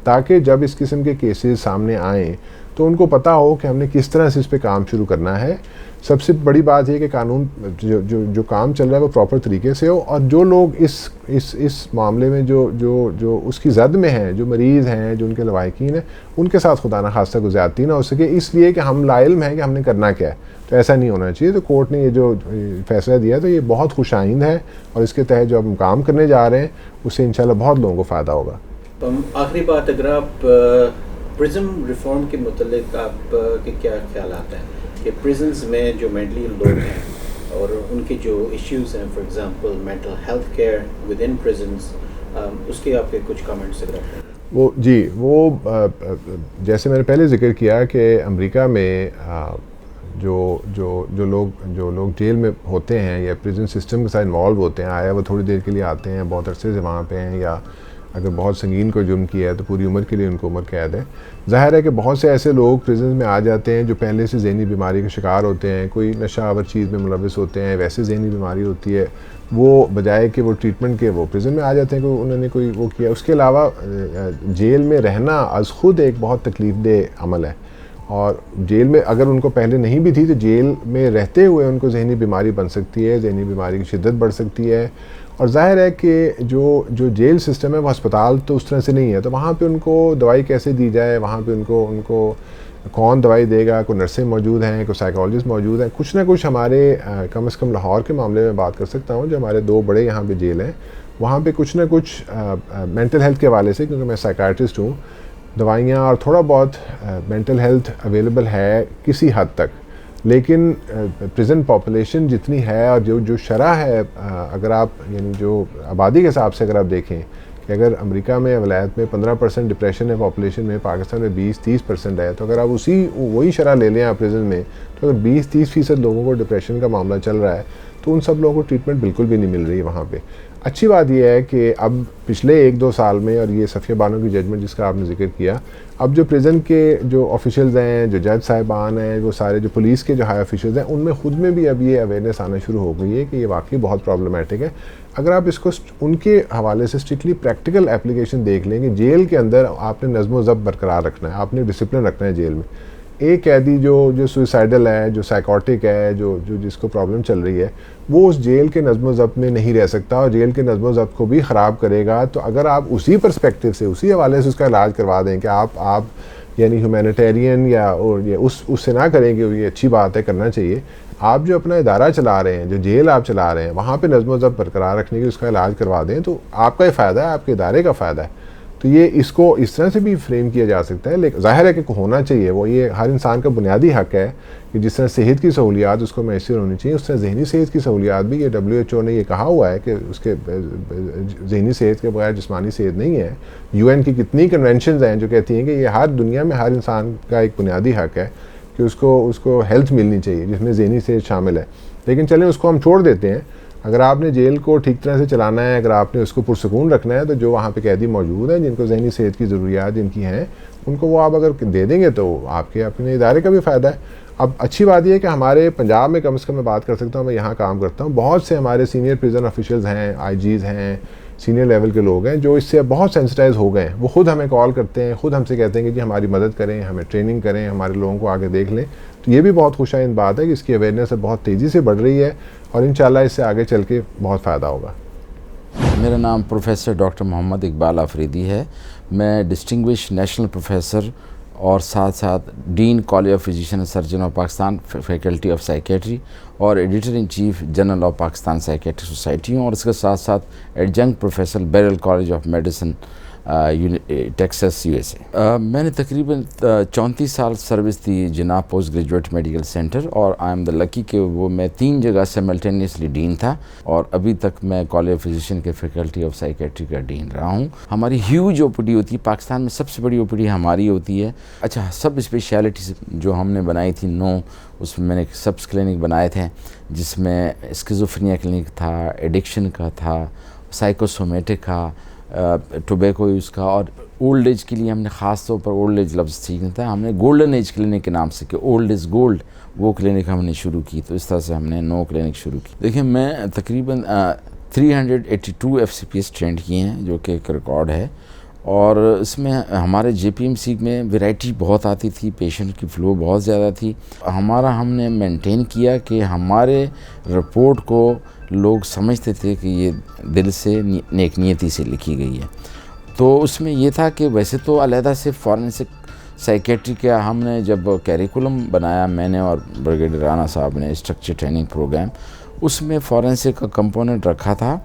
تاکہ جب اس قسم کے کیسز سامنے آئیں تو ان کو پتہ ہو کہ ہم نے کس طرح سے اس پہ کام شروع کرنا ہے. سب سے بڑی بات یہ کہ قانون جو کام چل رہا ہے وہ پراپر طریقے سے ہو, اور جو لوگ اس معاملے میں جو اس کی زد میں ہیں, جو مریض ہیں, جو ان کے لواحقین ہیں, ان کے ساتھ خدا نخواستہ کوئی زیادتی نہ ہو سکے, اس لیے کہ ہم لا علم ہیں کہ ہم نے کرنا کیا ہے. تو ایسا نہیں ہونا چاہیے. تو کورٹ نے یہ جو فیصلہ دیا تو یہ بہت خوش آئند ہے, اور اس کے تحت جو ہم کام کرنے جا رہے ہیں اس سے انشاءاللہ بہت لوگوں کو فائدہ ہوگا. آخری بات, اگر آپ پرزن ریفارم کے متعلق آپ کے کیا خیالات ہیں کہ پریزنز میں جو مینٹلی لوگ ہیں اور ان کی جو ایشوز ہیں, for example mental health care within prisons, اس کے آپ کے کچھ کامنٹس اگر آپ ہیں. وہ جیسے میں نے پہلے ذکر کیا کہ امریکہ میں جو لوگ جیل میں ہوتے ہیں یا پریزن سسٹم کے ساتھ انوالو ہوتے ہیں, آیا وہ تھوڑی دیر کے لیے آتے ہیں, بہت عرصے سے وہاں پہ ہیں, یا اگر بہت سنگین کوئی جرم کیا ہے تو پوری عمر کے لیے ان کو عمر قید ہے. ظاہر ہے کہ بہت سے ایسے لوگ پریزن میں آ جاتے ہیں جو پہلے سے ذہنی بیماری کا شکار ہوتے ہیں, کوئی نشہ آور چیز میں ملوث ہوتے ہیں, ویسے ذہنی بیماری ہوتی ہے, وہ بجائے کہ وہ ٹریٹمنٹ کے وہ پریزن میں آ جاتے ہیں کہ انہوں نے کوئی وہ کیا. اس کے علاوہ جیل میں رہنا از خود ایک بہت تکلیف دہ عمل ہے, اور جیل میں اگر ان کو پہلے نہیں بھی تھی تو جیل میں رہتے ہوئے ان کو ذہنی بیماری بن سکتی ہے, ذہنی بیماری کی شدت بڑھ سکتی ہے. اور ظاہر ہے کہ جو جیل سسٹم ہے وہ ہسپتال تو اس طرح سے نہیں ہے, تو وہاں پہ ان کو دوائی کیسے دی جائے, وہاں پہ ان کو کون دوائی دے گا, کوئی نرسیں موجود ہیں, کوئی سائیکالوجسٹ موجود ہیں. کچھ نہ کچھ ہمارے کم از کم لاہور کے معاملے میں بات کر سکتا ہوں, جو ہمارے 2 بڑے یہاں پہ جیل ہیں, وہاں پہ کچھ نہ کچھ مینٹل ہیلتھ کے حوالے سے, کیونکہ میں سائیکائٹرسٹ ہوں, دوائیاں اور تھوڑا بہت مینٹل ہیلتھ اویلیبل ہے کسی حد تک. لیکن پریزن پاپولیشن جتنی ہے اور جو شرح ہے, اگر آپ یعنی جو آبادی کے حساب سے اگر آپ دیکھیں کہ اگر امریکہ میں ولایت میں 15% ڈپریشن ہے پاپولیشن میں, پاکستان میں 20-30% ہے, تو اگر آپ وہی شرح لے لیں آپ پریزن میں, تو اگر 20-30% لوگوں کو ڈپریشن کا معاملہ چل رہا ہے تو ان سب لوگوں کو ٹریٹمنٹ بالکل بھی نہیں مل رہی ہے وہاں پہ. اچھی بات یہ ہے کہ اب پچھلے 1-2 سال میں, اور یہ صفیہ بانو کی ججمنٹ جس کا آپ نے ذکر کیا, اب جو پریزن کے جو آفیشلز ہیں, جو جج صاحبان ہیں, وہ سارے جو پولیس کے جو ہائی آفیشلز ہیں, ان میں خود میں بھی اب یہ اویئرنیس آنا شروع ہو گئی ہے کہ یہ واقعی بہت پرابلمٹک ہے. اگر آپ اس کو ان کے حوالے سے اسٹرکٹلی پریکٹیکل اپلیکیشن دیکھ لیں کہ جیل کے اندر آپ نے نظم و ضبط برقرار رکھنا ہے, آپ نے ڈسپلن رکھنا ہے جیل میں. ایک قیدی جو سوئسائڈل ہے, جو سائیکوٹک ہے, جو جس کو پرابلم چل رہی ہے, وہ اس جیل کے نظم و ضبط میں نہیں رہ سکتا, اور جیل کے نظم و ضبط کو بھی خراب کرے گا. تو اگر آپ اسی پرسپیکٹیو سے, اسی حوالے سے اس کا علاج کروا دیں کہ آپ یعنی ہیومینیٹیرین یا اس سے نہ کریں کہ یہ اچھی بات ہے, کرنا چاہیے, آپ جو اپنا ادارہ چلا رہے ہیں, جو جیل آپ چلا رہے ہیں, وہاں پہ نظم و ضبط برقرار رکھنے کے اس کا علاج کروا دیں تو آپ کا ہی فائدہ ہے, آپ کے ادارے کا فائدہ ہے. تو یہ اس کو اس طرح سے بھی فریم کیا جا سکتا ہے. لیکن ظاہر ہے کہ ہونا چاہیے, وہ یہ ہر انسان کا بنیادی حق ہے کہ جس طرح صحت کی سہولیات اس کو میسر ہونی چاہیے, اس طرح ذہنی صحت کی سہولیات بھی. یہ WHO نے یہ کہا ہوا ہے کہ اس کے ذہنی صحت کے بغیر جسمانی صحت نہیں ہے. UN کی کتنی کنونشنز ہیں جو کہتی ہیں کہ یہ ہر دنیا میں ہر انسان کا ایک بنیادی حق ہے کہ اس کو ہیلتھ ملنی چاہیے, جس میں ذہنی صحت شامل ہے. لیکن چلیں اس کو ہم چھوڑ دیتے ہیں. اگر آپ نے جیل کو ٹھیک طرح سے چلانا ہے, اگر آپ نے اس کو پرسکون رکھنا ہے, تو جو وہاں پہ قیدی موجود ہیں جن کو ذہنی صحت کی ضروریات جن کی ہیں, ان کو وہ آپ اگر دے دیں گے تو آپ کے اپنے ادارے کا بھی فائدہ ہے. اب اچھی بات یہ ہے کہ ہمارے پنجاب میں کم از کم میں بات کر سکتا ہوں, میں یہاں کام کرتا ہوں, بہت سے ہمارے سینئر پریزن آفیشلز ہیں, IGs ہیں, سینئر لیول کے لوگ ہیں جو اس سے بہت سینسٹائز ہو گئے ہیں. وہ خود ہمیں کال کرتے ہیں, خود ہم سے کہتے ہیں کہ جی ہماری مدد کریں, ہمیں ٹریننگ کریں, ہمارے لوگوں کو آگے دیکھ لیں. تو یہ بھی بہت خوش آئند بات ہے کہ اس کی اویئرنیس بہت تیزی سے بڑھ رہی ہے اور انشاءاللہ اس سے آگے چل کے بہت فائدہ ہوگا. میرا نام پروفیسر ڈاکٹر محمد اقبال آفریدی ہے. میں ڈسٹنگوش نیشنل پروفیسر اور ساتھ ساتھ dean college of physician and surgeon of Pakistan faculty of psychiatry اور editor in chief journal of Pakistan psychiatry society ہوں, اور اس کے ساتھ ساتھ adjunct professor Baylor college of medicine Texas USA. میں نے تقریباً 34 سال سروس دی جناب پوسٹ گریجویٹ میڈیکل سینٹر, اور آئی ایم دا لکی کہ وہ میں 3 جگہ سیملٹینیسلی ڈین تھا, اور ابھی تک میں کالج آف فزیشین کے فیکلٹی آف سائیکیٹری کا ڈین رہا ہوں. ہماری ہیوج OPD ہوتی ہے, پاکستان میں سب سے بڑی OPD ہماری ہوتی ہے. اچھا, سب اسپیشلٹیز جو ہم نے بنائی تھی 9, اس میں نے سبس کلینک بنائے تھے جس میں اسکیزوفرینیا کلینک تھا, ایڈکشن کا تھا, سائیکوسومیٹک کا, ٹوبیکو یوز کا, اور اولڈ ایج کے لیے ہم نے خاص طور پر اولڈ ایج لفظ سیکھنا تھا. ہم نے گولڈن ایج کلینک کے نام سے کہ اولڈ از گولڈ, وہ کلینک ہم نے شروع کی. تو اس طرح سے ہم نے 9 کلینک شروع کی. دیکھیں, میں تقریباً 382 FCPS ٹرینڈ کیے ہیں جو کہ ایک ریکارڈ ہے, اور اس میں ہمارے JPMC میں ویرائٹی بہت آتی تھی, پیشنٹ کی فلو بہت زیادہ تھی. ہم نے مینٹین کیا کہ ہمارے رپورٹ کو لوگ سمجھتے تھے کہ یہ دل سے نیک نیتی سے لکھی گئی ہے. تو اس میں یہ تھا کہ ویسے تو علیحدہ سے فورنسک سائیکیٹری کا ہم نے جب کیریکولم بنایا, میں نے اور بریگیڈیئر رانا صاحب نے, اسٹرکچر ٹریننگ پروگرام, اس میں فورنسک کا کمپوننٹ رکھا تھا.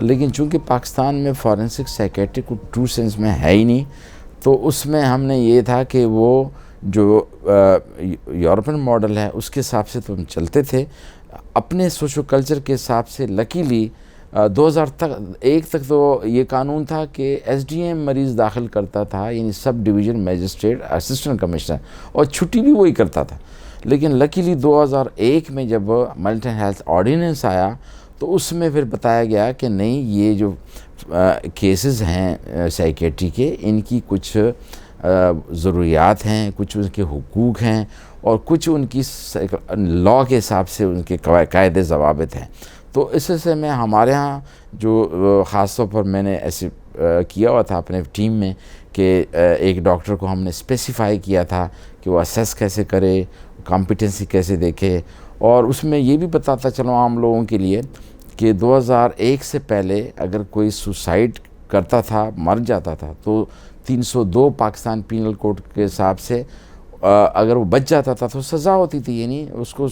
لیکن چونکہ پاکستان میں فورنسک سائیکیٹری کو ٹرو سینس میں ہے ہی نہیں, تو اس میں ہم نے یہ تھا کہ وہ جو یورپین ماڈل ہے اس کے حساب سے تو ہم چلتے تھے. اپنے سوشو کلچر کے حساب سے لکیلی 2001 تک تو یہ قانون تھا کہ SDM مریض داخل کرتا تھا, یعنی سب ڈویژن میجسٹریٹ اسسٹنٹ کمشنر, اور چھٹی بھی وہی کرتا تھا. لیکن لکیلی 2001 میں جب ملٹن ہیلتھ آرڈیننس آیا تو اس میں پھر بتایا گیا کہ نہیں, یہ جو کیسز ہیں سائیکیٹری کے, ان کی کچھ ضروریات ہیں, کچھ ان کے حقوق ہیں, اور کچھ ان کی لاء کے حساب سے ان کے قاعدے ضوابط ہیں. تو اس سے میں ہمارے ہاں جو خاص طور پر میں نے ایسے کیا ہوا تھا اپنے ٹیم میں کہ ایک ڈاکٹر کو ہم نے اسپیسیفائی کیا تھا کہ وہ اسیس کیسے کرے, کمپیٹنسی کیسے دیکھے, اور اس میں یہ بھی بتاتا چلو عام لوگوں کے لیے کہ 2001 سے پہلے اگر کوئی سوسائڈ کرتا تھا, مر جاتا تھا, تو 302 پاکستان پینل کوڈ کے حساب سے اگر وہ بچ جاتا تھا تو سزا ہوتی تھی, یعنی اس کو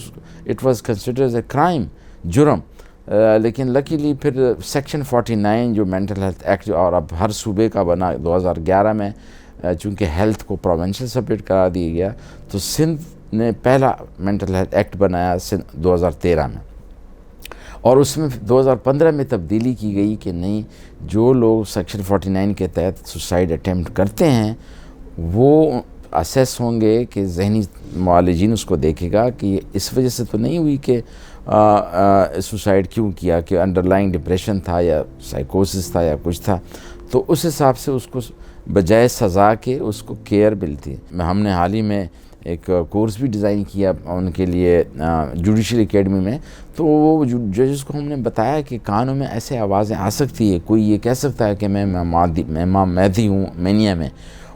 it was considered as a crime, جرم. لیکن لکیلی پھر سیکشن 49 جو مینٹل ہیلتھ ایکٹ, اور اب ہر صوبے کا بنا 2011 میں, چونکہ ہیلتھ کو پروونشل سبجیکٹ قرار دیا گیا, تو سندھ نے پہلا مینٹل ہیلتھ ایکٹ بنایا 2013 میں, اور اس میں 2015 میں تبدیلی کی گئی کہ نہیں, جو لوگ سیکشن 49 کے تحت سوسائڈ اٹیمپٹ کرتے ہیں وہ اسیس ہوں گے کہ ذہنی معالجین اس کو دیکھے گا کہ یہ اس وجہ سے تو نہیں ہوئی کہ سوسائڈ کیوں کیا, کہ انڈرلائنگ ڈپریشن تھا یا سائیکوسس تھا یا کچھ تھا. تو اس حساب سے اس کو بجائے سزا کے اس کو کیئر ملتی ہے. ہم نے حال ہی میں ایک کورس بھی ڈیزائن کیا ان کے لیے جوڈیشل اکیڈمی میں, تو وہ ججز کو ہم نے بتایا کہ قانون میں ایسے آوازیں آ سکتی ہے, کوئی یہ کہہ سکتا ہے کہ میں امام مہدی ہوں مینیا میں,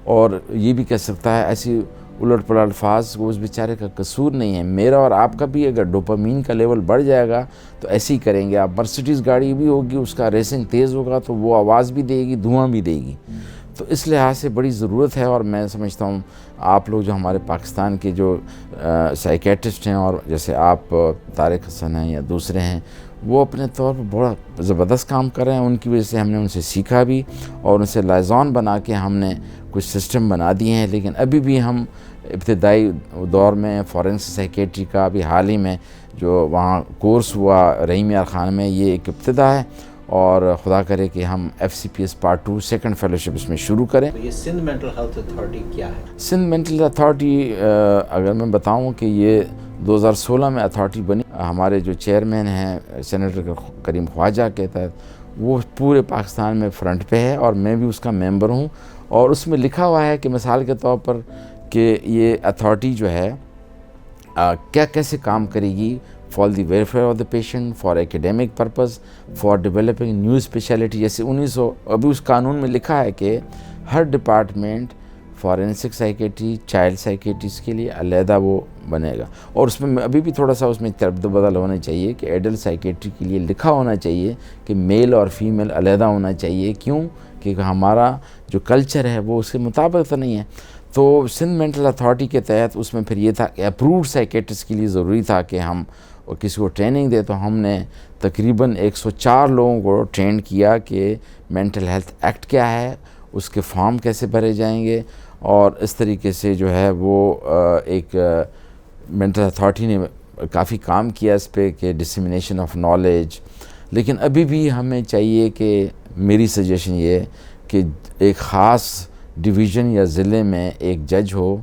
اور یہ بھی کہہ سکتا ہے ایسی الٹ پلٹ الفاظ, وہ اس بیچارے کا قصور نہیں ہے. میرا اور آپ کا بھی اگر ڈوپامین کا لیول بڑھ جائے گا تو ایسے ہی کریں گے آپ. مرسیڈیز گاڑی بھی ہوگی, اس کا ریسنگ تیز ہوگا تو وہ آواز بھی دے گی, دھواں بھی دے گی. تو اس لحاظ سے بڑی ضرورت ہے. اور میں سمجھتا ہوں آپ لوگ جو ہمارے پاکستان کے جو سائیکیٹرسٹ ہیں اور جیسے آپ طارق حسن ہیں یا دوسرے ہیں, وہ اپنے طور پر بڑا زبردست کام کر رہے ہیں. ان کی وجہ سے ہم نے ان سے سیکھا بھی اور ان سے لائزون بنا کے ہم نے کچھ سسٹم بنا دیے ہیں. لیکن ابھی بھی ہم ابتدائی دور میں فورینسک سائیکیٹری کا ابھی حال ہی میں جو وہاں کورس ہوا رحیم یار خان میں, یہ ایک ابتدا ہے اور خدا کرے کہ ہم FCPS پارٹ 2 سیکنڈ فیلوشپ اس میں شروع کریں. تو یہ سندھ مینٹل ہیلتھ اتھارٹی کیا ہے؟ سندھ مینٹل اتھارٹی اگر میں بتاؤں کہ یہ 2016 میں اتھارٹی بنی. ہمارے جو چیئرمین ہیں سینیٹر کریم خواجہ کے تحت, وہ پورے پاکستان میں فرنٹ پہ ہے اور میں بھی اس کا ممبر ہوں. اور اس میں لکھا ہوا ہے کہ مثال کے طور پر کہ یہ اتھارٹی جو ہے کیا کیسے کام کرے گی for the welfare of the patient, for academic purpose, for developing new specialty. جیسے 1900 ابھی اس قانون میں لکھا ہے کہ ہر department forensic psychiatry, child psychiatries کے لیے علیحدہ وہ بنے گا. اور اس میں ابھی بھی تھوڑا سا اس میں ترد و بدل ہونا چاہیے کہ ایڈلٹ سائیکیٹری کے لیے لکھا ہونا چاہیے کہ میل اور فیمیل علیحدہ ہونا چاہیے. کیوں؟ کیونکہ ہمارا جو کلچر ہے وہ اس کے مطابق تو نہیں ہے. تو سندھ مینٹل اتھارٹی کے تحت اس میں پھر یہ تھا کہ اپرووڈ سائیکیٹرسٹ کے لیے ضروری تھا کہ ہم کسی کو ٹریننگ دے. تو ہم نے تقریباً 104 لوگوں کو ٹرین کیا کہ مینٹل ہیلتھ ایکٹ کیا ہے, اس کے فارم کیسے بھرے جائیں گے, اور اس طریقے سے جو ہے وہ ایک مینٹل اتھارٹی نے کافی کام کیا اس پہ کہ ڈسیمینیشن آف نالج. لیکن ابھی بھی ہمیں چاہیے کہ میری سجیشن یہ ہے کہ ایک خاص ڈویژن یا ضلع میں ایک جج ہو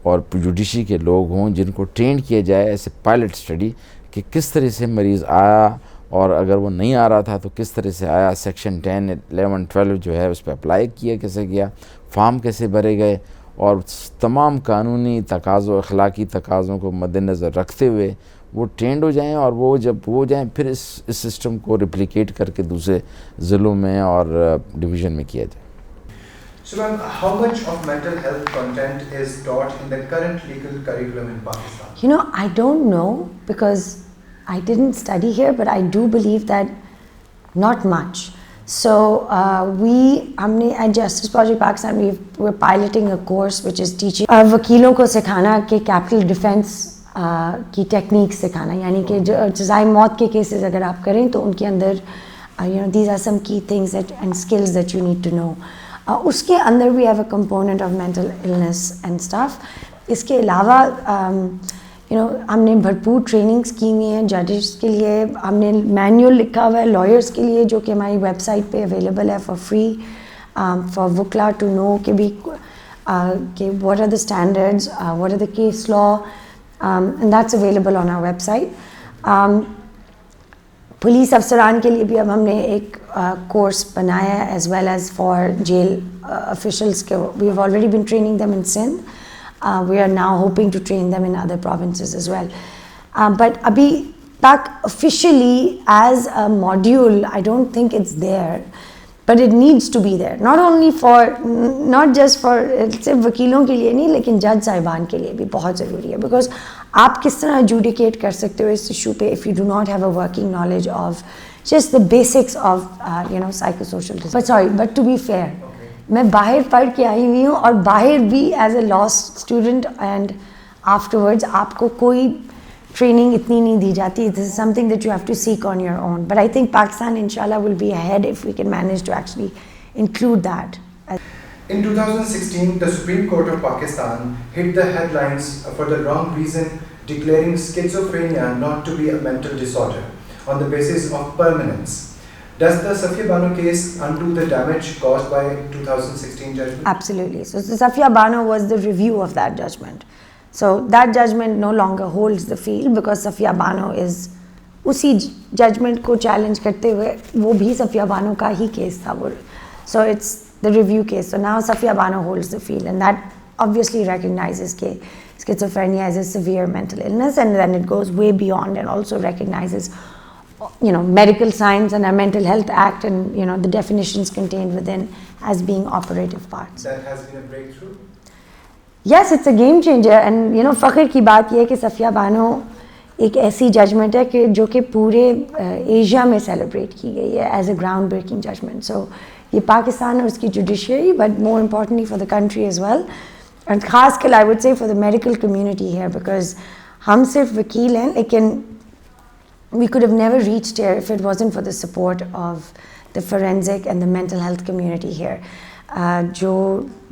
اور جوڈیشری کے لوگ ہوں جن کو ٹرین کیا جائے ایسے پائلٹ اسٹڈی کہ کس طرح سے مریض آیا, اور اگر وہ نہیں آ رہا تھا تو کس طرح سے آیا, سیکشن 10, 11, 12 جو ہے اس پہ اپلائی کیا کیسے کیا, فارم کیسے بھرے گئے, اور تمام قانونی تقاضوں اخلاقی تقاضوں کو مد نظر رکھتے ہوئے وہ ٹرینڈ ہو جائیں. اور وہ جب ہو جائیں پھر اس سسٹم کو ریپلیکیٹ کر کے دوسرے ضلعوں میں اور ڈویژن میں کیا جائے. So ma'am, how much of mental health content is taught in the current legal curriculum in Pakistan? You know, I don't know because I didn't study here, but I do believe that not much. So humne at Justice Project Pakistan, we're piloting a course which is teaching وکیلوں کو سکھانا کہ capital defence کی technique سکھانا, یعنی کہ جزائے موت کے cases اگر آپ کریں تو ان کے اندر these are some key things and skills that you need to know. اس کے اندر we have a component of mental illness and stuff. اس کے علاوہ ہم نے بھرپور ٹریننگس کی ہوئی ہیں ججز کے لیے. ہم نے مینیول لکھا ہوا ہے لائرس کے لیے جو کہ ہماری ویب سائٹ پہ اویلیبل ہے فار فری فار وکلا ٹو نو کہ بھی کہ what are the standards, what are the case law, and that's available on our website. Police افسران کے لیے بھی اب ہم نے ایک کورس بنایا ہے as well as for jail officials کے. We have already been training them in Sindh. We are now hoping to train them in other provinces as well. But abhi tak officially as a module, I don't think it's there. But it needs to be there. Not just for صرف وکیلوں کے لیے نہیں, لیکن جج صاحبان کے لیے بھی بہت ضروری ہے. بیکاز آپ کس طرح ایجوڈیکیٹ کر سکتے ہو اس ایشو پہ if you do not have a working knowledge of just the basics of psychosocial disorder. But to be fair, میں باہر پڑھ کے آئی ہوئی ہوں اور باہر بھی as a law student and afterwards آپ کو کوئی ٹریننگ اتنی نہیں دی جاتی. This is something that you have to seek on your own. But I think Pakistan انشاءاللہ will be ahead if we can manage to actually include that. In 2016, the Supreme Court of Pakistan hit the headlines for the wrong reason, declaring schizophrenia not to be a mental disorder on the basis of permanence. Does the Safia Bano case undo the damage caused by 2016 judgment? Absolutely. So Safia Bano was the review of that judgment. So that judgment no longer holds the field because Safia Bano is usi judgment ko challenge karte hue wo bhi Safia Bano ka hi case tha wo. So it's the review case. So now Safia Bano holds the field and that obviously recognizes ke schizophrenia is a severe mental illness and then it goes way beyond and also recognizes medical science and our Mental Health Act and the definitions contained within as being operative parts. That has been a breakthrough? Yes, it's a game changer and fakhr ki baat ye hai ki Safia Bano ایک ایسی judgment ہے کہ جو کہ پورے Asia میں celebrate کی گئی ہے as a ground breaking judgment. So یہ پاکستان اور اس کی judiciary, but more importantly for the country as well, and خاص کر I would say for the medical community ہے, بیکاز ہم صرف وکیل ہیں, لیکن we could have never reached here if it wasn't for the support of the forensic and the mental health community here. جو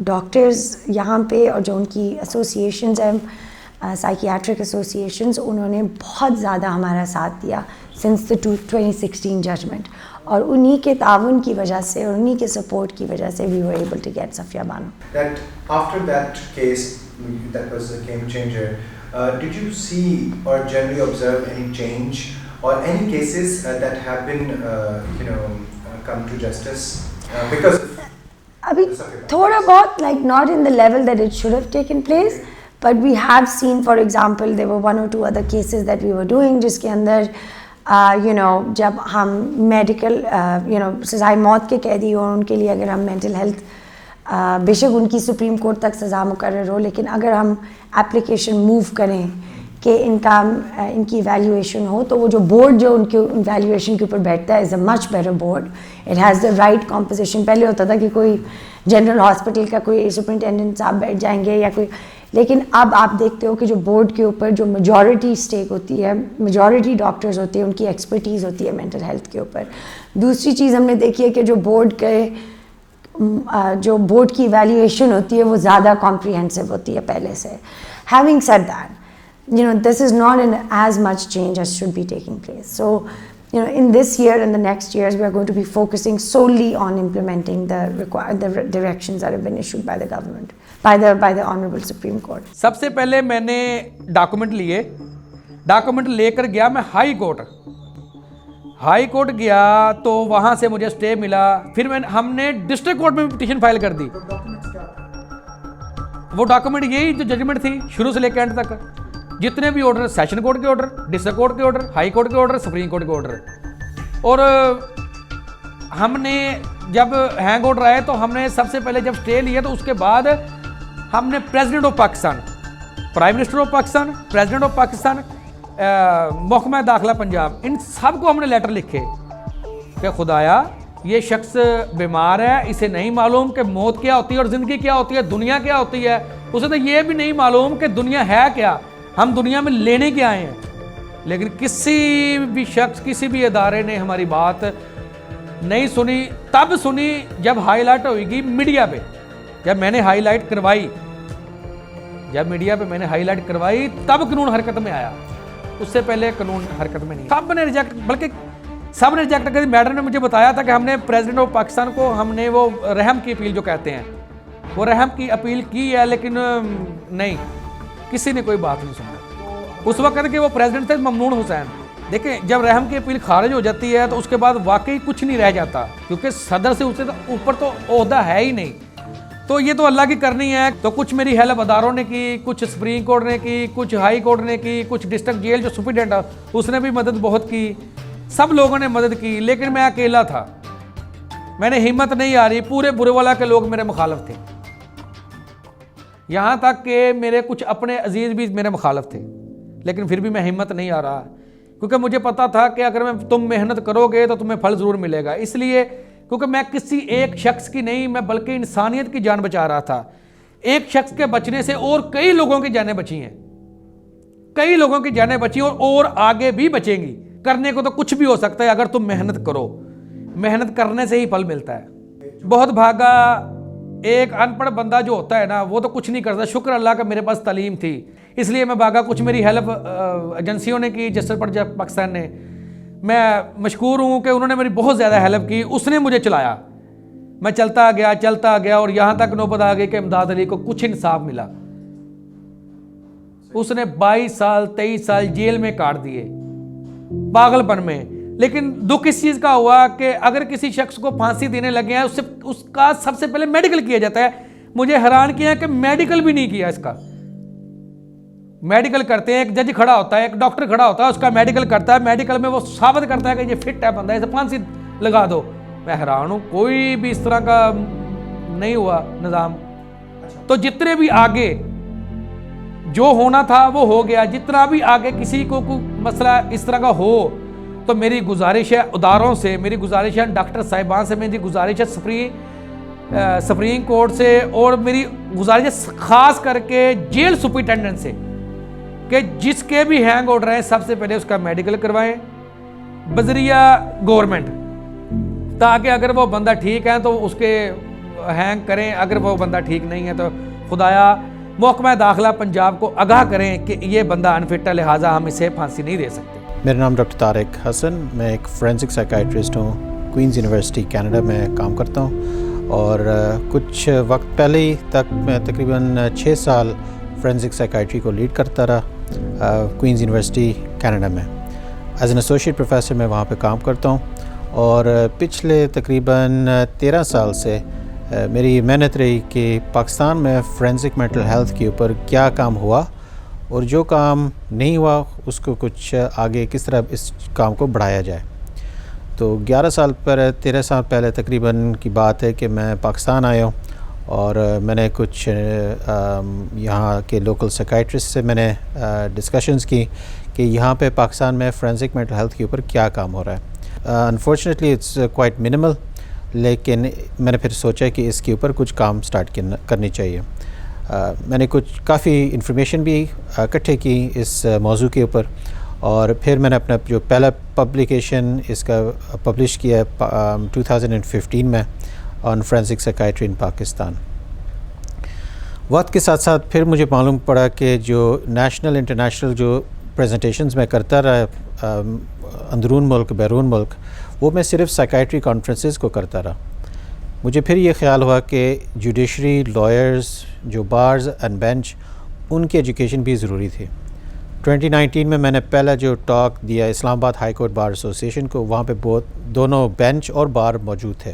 doctors یہاں پہ اور جو ان کی ایسوسیشنز ہیں, سائکیاٹرک ایسوسیشنز, انہوں نے بہت زیادہ ہمارا ساتھ دیا سنس دا 2016 ججمنٹ, اور انہی کے تعاون کی وجہ سے اور انہی کے سپورٹ کی وجہ سے we were able to get Safia Bano. That after that case, that was a game changer. Did you see or generally observe any change or any cases that have been, come to justice because ابھی تھوڑا بہت, like not in the level that it should have taken place, but we have seen, for example, there were 1 or 2 other cases that we were doing جس کے اندر جب ہم medical سزائے موت کے قیدی ہوں, ان کے لیے اگر ہم مینٹل ہیلتھ, بے شک ان کی سپریم کورٹ تک سزا مقرر ہو, لیکن اگر ہم اپلیکیشن موو کریں کہ ان کی ایویلیویشن ہو, تو وہ جو بورڈ جو ان کی ایویلیویشن کے اوپر بیٹھتا ہے is a much better board. It has the right composition. پہلے ہوتا تھا کہ کوئی جنرل ہاسپٹل کا کوئی سپرنٹینڈنٹ صاحب بیٹھ جائیں گے یا کوئی, لیکن اب آپ دیکھتے ہو کہ جو بورڈ کے اوپر جو میجورٹی اسٹیک ہوتی ہے, میجورٹی ڈاکٹرز ہوتے ہیں, ان کی ایکسپرٹیز ہوتی ہے مینٹل ہیلتھ کے اوپر. دوسری چیز ہم نے دیکھی ہے کہ جو بورڈ کی ایویلیویشن ہوتی ہے وہ زیادہ کمپریہنسو ہوتی ہے پہلے سے. Having said that, this is not as much change as should be taking place. So, in this year and the next years, we are going to be focusing solely on implementing the directions that have been issued by the government, by the Honorable Supreme Court. سب سے پہلے میں نے document لے کر گیا میں high court گیا, تو وہاں سے مجھے اسٹے ملا. پھر ہم نے ڈسٹرکٹ کورٹ میں پٹیشن فائل کر دی. وہ ڈاکومنٹ یہی جو ججمنٹ تھی شروع سے لے کے اینڈ تک, جتنے بھی آرڈر, سیشن کورٹ کے آرڈر, ڈسٹرکٹ کورٹ کے آرڈر, ہائی کورٹ کے آرڈر, سپریم کورٹ کے آرڈر. اور ہم نے جب ہینگ آرڈر آئے تو ہم نے سب سے پہلے جب اسٹے لیا, تو اس کے بعد ہم نے president of Pakistan, prime minister of Pakistan, president of Pakistan, محکمہ داخلہ پنجاب, ان سب کو ہم نے لیٹر لکھے کہ خدایا یہ شخص بیمار ہے, اسے نہیں معلوم کہ موت کیا ہوتی ہے اور زندگی کیا ہوتی ہے, دنیا کیا ہوتی ہے. اسے تو یہ بھی نہیں معلوم کہ دنیا ہے کیا, ہم دنیا میں لینے کے آئے ہیں. لیکن کسی بھی شخص, کسی بھی ادارے نے ہماری بات نہیں سنی. تب سنی جب ہائی لائٹ ہوئی گی میڈیا پہ, جب میں نے ہائی لائٹ کروائی, جب میڈیا پہ میں نے ہائی لائٹ کروائی تب قانون حرکت میں آیا. اس سے پہلے قانون حرکت میں نہیں. سب نے ریجیکٹ, بلکہ سب نے ریجیکٹ کر دی. میڈم نے مجھے بتایا تھا کہ ہم نے پریزیڈنٹ آف پاکستان کو, ہم نے وہ رحم کی اپیل جو کہتے ہیں, وہ رحم کی اپیل کی ہے, لیکن نہیں, کسی نے کوئی بات نہیں سنا. اس وقت کہ وہ پریزیڈنٹ تھے ممنون حسین. دیکھیں جب رحم کی اپیل خارج ہو جاتی ہے تو اس کے بعد واقعی کچھ نہیں رہ جاتا, کیونکہ صدر سے اسے اوپر تو عہدہ ہے ہی نہیں. تو یہ تو اللہ کی کرنی ہے. تو کچھ میری ہیلپ اداروں نے کی, کچھ سپریم کورٹ نے کی, کچھ ہائی کورٹ نے کی, کچھ ڈسٹرکٹ جیل جو سپرنٹینڈنٹ ہے اس نے بھی مدد بہت کی, سب لوگوں نے مدد کی. لیکن میں اکیلا تھا, میں نے ہمت نہیں آ رہی. پورے برے والا کے لوگ میرے مخالف تھے, یہاں تک کہ میرے کچھ اپنے عزیز بھی میرے مخالف تھے. لیکن پھر بھی میں ہمت نہیں آ رہا, کیونکہ مجھے پتا تھا کہ اگر تم محنت کرو گے تو تمہیں پھل ضرور ملے گا. اس لیے کیونکہ میں کسی ایک شخص کی نہیں, میں بلکہ انسانیت کی جان بچا رہا تھا. ایک شخص کے بچنے سے اور کئی لوگوں کی جانیں بچی ہیں, کئی لوگوں کی جانیں بچی اور آگے بھی بچیں گی. کرنے کو تو کچھ بھی ہو سکتا ہے اگر تم محنت کرو, محنت کرنے سے ہی پھل ملتا ہے. بہت بھاگا. ایک ان پڑھ بندہ جو ہوتا ہے نا وہ تو کچھ نہیں کرتا. شکر اللہ کا میرے پاس تعلیم تھی, اس لیے میں بھاگا. کچھ میری ہیلپ ایجنسیوں نے کی, جسٹس پارٹی پاکستان نے, میں مشکور ہوں کہ انہوں نے میری بہت زیادہ ہیلپ کی. اس نے مجھے چلایا, میں چلتا گیا اور یہاں تک نوبت آ گئی کہ امداد علی کو کچھ انصاف ملا. اس نے 22 سال 23 سال جیل میں کاٹ دیے پاگل پن میں. لیکن دکھ اس چیز کا ہوا کہ اگر کسی شخص کو پھانسی دینے لگے ہیں اس کا سب سے پہلے میڈیکل کیا جاتا ہے. مجھے حیران کیا کہ میڈیکل بھی نہیں کیا اس کا. میڈیکل کرتے ہیں, ایک جج کھڑا ہوتا ہے, ایک ڈاکٹر کھڑا ہوتا ہے, اس کا میڈیکل کرتا ہے. میڈیکل میں وہ ثابت کرتا ہے کہ یہ فٹ ہے بندہ, اسے پھانسی لگا دو. میں حیران ہوں, کوئی بھی اس طرح کا نہیں ہوا نظام. تو جتنے بھی آگے جو ہونا تھا وہ ہو گیا. جتنا بھی آگے کسی کو مسئلہ اس طرح کا ہو تو میری گزارش ہے اداروں سے, میری گزارش ہے ڈاکٹر صاحبان سے, میری گزارش ہے سپریم کورٹ سے, اور میری گزارش ہے خاص کر کے جیل سپرنٹینڈنٹ سے کہ جس کے بھی ہینگ آرڈر ہیں سب سے پہلے اس کا میڈیکل کروائیں بذریعہ گورنمنٹ, تاکہ اگر وہ بندہ ٹھیک ہے تو اس کے ہینگ کریں, اگر وہ بندہ ٹھیک نہیں ہے تو خدایا محکمہ داخلہ پنجاب کو آگاہ کریں کہ یہ بندہ انفٹ ہے, لہٰذا ہم اسے پھانسی نہیں دے سکتے. میرا نام ڈاکٹر طارق حسن, میں ایک فورینسک سائیکائٹرسٹ ہوں, کوئنز یونیورسٹی کینیڈا میں کام کرتا ہوں, اور کچھ وقت پہلے ہی تک میں تقریباً 6 سال فورینسک سائیکائٹری کو لیڈ کرتا رہا کوئنز یونیورسٹی کینیڈا میں. ایز این ایسوسیٹ پروفیسر میں وہاں پہ کام کرتا ہوں, اور پچھلے تقریباً 13 سال سے میری محنت رہی کہ پاکستان میں فورینسک مینٹل ہیلتھ کے اوپر کیا کام ہوا, اور جو کام نہیں ہوا اس کو کچھ آگے کس طرح اس کام کو بڑھایا جائے. تو 13 سال پہلے تقریباً کی بات ہے کہ میں پاکستان آیا ہوں, اور میں نے کچھ یہاں کے لوکل سائیکائٹرسٹ سے میں نے ڈسکشنز کی کہ یہاں پہ پاکستان میں فورینسک مینٹل ہیلتھ کے اوپر کیا کام ہو رہا ہے. انفارچونیٹلی اٹس کوائٹ منیمل, لیکن میں نے پھر سوچا کہ اس کے اوپر کچھ کام سٹارٹ کرنی چاہیے. میں نے کافی انفارمیشن بھی اکٹھے کی اس موضوع کے اوپر, اور پھر میں نے اپنا جو پہلا پبلیکیشن اس کا پبلش کیا 2015 میں آن فورینسک سائیکائٹری ان پاکستان. وقت کے ساتھ ساتھ پھر مجھے معلوم پڑا کہ جو نیشنل انٹرنیشنل جو پریزنٹیشنز میں کرتا رہا اندرون ملک بیرون ملک, وہ میں صرف سائیکائٹری کانفرنسز کو کرتا رہا. مجھے پھر یہ خیال ہوا کہ جوڈیشری, لائرز, جو بارز اینڈ بینچ, ان کی ایجوکیشن بھی ضروری تھی. 2019 میں نے پہلا جو ٹاک دیا اسلام آباد ہائی کورٹ بار ایسوسیشن کو, وہاں پہ دونوں بینچ اور بار موجود تھے,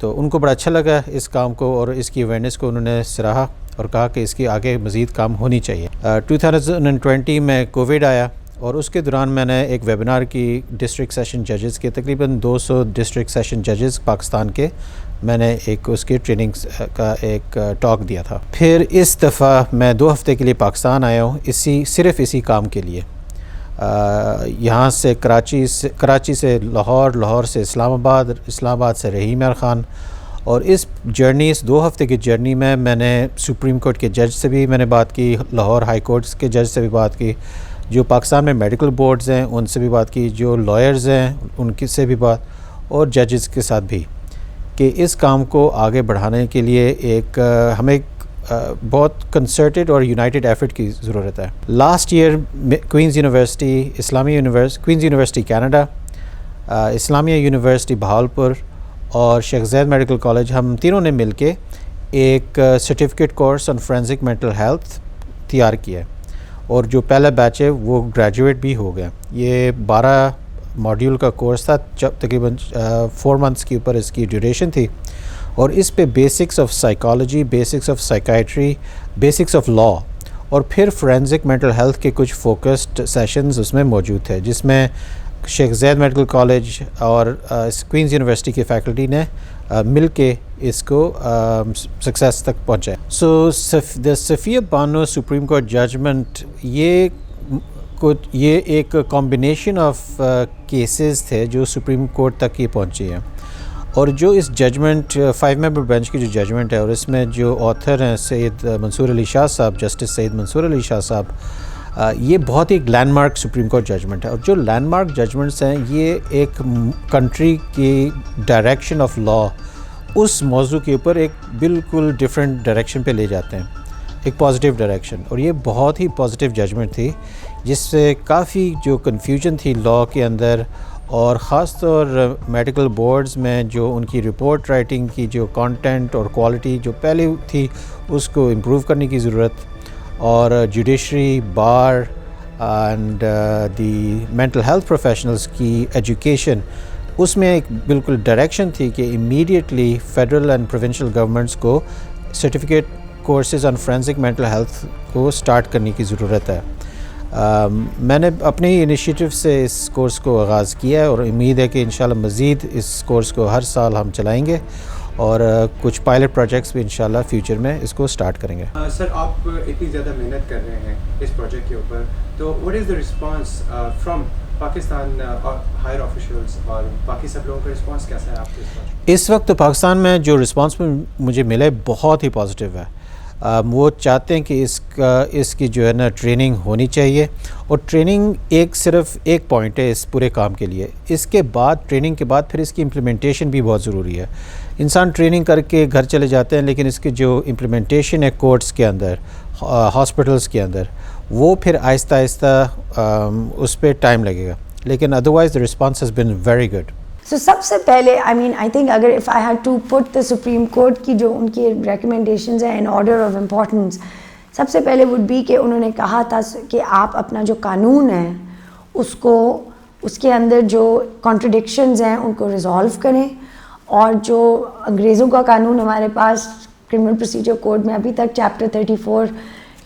تو ان کو بڑا اچھا لگا اس کام کو, اور اس کی اویئرنیس کو انہوں نے سراہا اور کہا کہ اس کی آگے مزید کام ہونی چاہیے. 2020 میں کووڈ آیا, اور اس کے دوران میں نے ایک ویبینار کی ڈسٹرکٹ سیشن ججز کے, تقریباً 200 ڈسٹرکٹ سیشن ججز پاکستان کے, میں نے ایک اس کی ٹریننگ کا ایک ٹاک دیا تھا. پھر اس دفعہ میں 2 ہفتے کے لیے پاکستان آیا ہوں صرف اسی کام کے لیے. یہاں سے کراچی سے لاہور سے اسلام آباد سے رحیم یار خان, اور اس 2 ہفتے کی جرنی میں نے سپریم کورٹ کے جج سے بھی میں نے بات کی, لاہور ہائی کورٹس کے جج سے بھی بات کی, جو پاکستان میں میڈیکل بورڈز ہیں ان سے بھی بات کی, جو لائرز ہیں ان کی سے بھی بات, اور ججز کے ساتھ بھی, کہ اس کام کو آگے بڑھانے کے لیے ہمیں بہت کنسرٹڈ اور یونائٹڈ ایفرٹ کی ضرورت ہے. Last year Queens university Canada, Islamia university Bahawalpur اور شیخ زید میڈیکل کالج, ہم تینوں نے مل کے ایک certificate course on forensic mental health تیار کیا ہے, اور جو پہلا بیچ ہے وہ گریجویٹ بھی ہو گیا. یہ 12 ماڈیول کا کورس تھا, تقریباً 4 منتھس کے اوپر اس کی ڈیوریشن تھی, اور اس پہ basics of psychology, basics of psychiatry, basics of law, اور پھر فورینسک مینٹل ہیلتھ کے کچھ فوکسڈ سیشنز اس میں موجود تھے, جس میں شیخ زید میڈیکل کالج اور کوئنز یونیورسٹی کی فیکلٹی نے مل کے اس کو سکسیس تک پہنچایا. So the Safia Bano supreme court judgment, یہ ایک کمبینیشن آف کیسز تھے جو سپریم کورٹ تک ہی پہنچی ہیں, اور جو اس ججمنٹ 5 ممبر بینچ کی جو ججمنٹ ہے, اور اس میں جو آتھر ہیں سید منصور علی شاہ صاحب, جسٹس سید منصور علی شاہ صاحب, یہ بہت ہی landmark supreme court judgment ہے. اور جو لینڈ مارک ججمنٹس ہیں یہ ایک کنٹری کی ڈائریکشن آف لا اس موضوع کے اوپر ایک بالکل ڈیفرنٹ ڈائریکشن پہ لے جاتے ہیں, ایک پازیٹیو ڈائریکشن. اور یہ بہت ہی پازیٹیو ججمنٹ تھی, جس سے کافی جو کنفیوژن تھی لا کے اندر, اور خاص طور میڈیکل بورڈز میں جو ان کی رپورٹ رائٹنگ کی جو کانٹینٹ اور کوالٹی جو پہلے تھی اس کو امپروو کرنے کی ضرورت, اور judiciary, bar and the mental health professionals کی ایجوکیشن, اس میں ایک بالکل ڈائریکشن تھی کہ immediately federal and provincial governments کو certificate courses on forensic mental health کو سٹارٹ کرنے کی ضرورت ہے. میں نے اپنے ہی انیشیٹو سے اس کورس کو آغاز کیا ہے, اور امید ہے کہ انشاءاللہ مزید اس کورس کو ہر سال ہم چلائیں گے, اور کچھ پائلٹ پروجیکٹس بھی انشاءاللہ فیوچر میں اس کو سٹارٹ کریں گے. سر آپ اتنی زیادہ محنت کر رہے ہیں اس پروجیکٹ کے اوپر, تو what is the response from Pakistan higher officials اور باقی سب لوگوں کا رسپانس کیسا ہے آپ کے اس وقت؟ اس وقت تو پاکستان میں جو رسپانس مجھے ملے بہت ہی پازیٹیو ہے. وہ چاہتے ہیں کہ اس کی جو ہے نا ٹریننگ ہونی چاہیے, اور ٹریننگ صرف ایک پوائنٹ ہے اس پورے کام کے لیے. اس کے بعد ٹریننگ کے بعد پھر اس کی امپلیمنٹیشن بھی بہت ضروری ہے. انسان ٹریننگ کر کے گھر چلے جاتے ہیں, لیکن اس کی جو امپلیمنٹیشن ہے کورٹس کے اندر, ہاسپٹلس کے اندر, وہ پھر آہستہ آہستہ اس پہ ٹائم لگے گا. لیکن otherwise the response has been very good. So سب سے پہلے I think اگر if I had to put the Supreme Court کی جو ان کی recommendations ہیں in order of importance, سب سے پہلے would be کہ انہوں نے کہا تھا کہ آپ اپنا جو قانون ہے اس کے اندر جو contradictions ہیں ان کو resolve کریں, اور جو انگریزوں کا قانون ہمارے پاس کرمنل پروسیجر کوڈ میں ابھی تک چیپٹر 34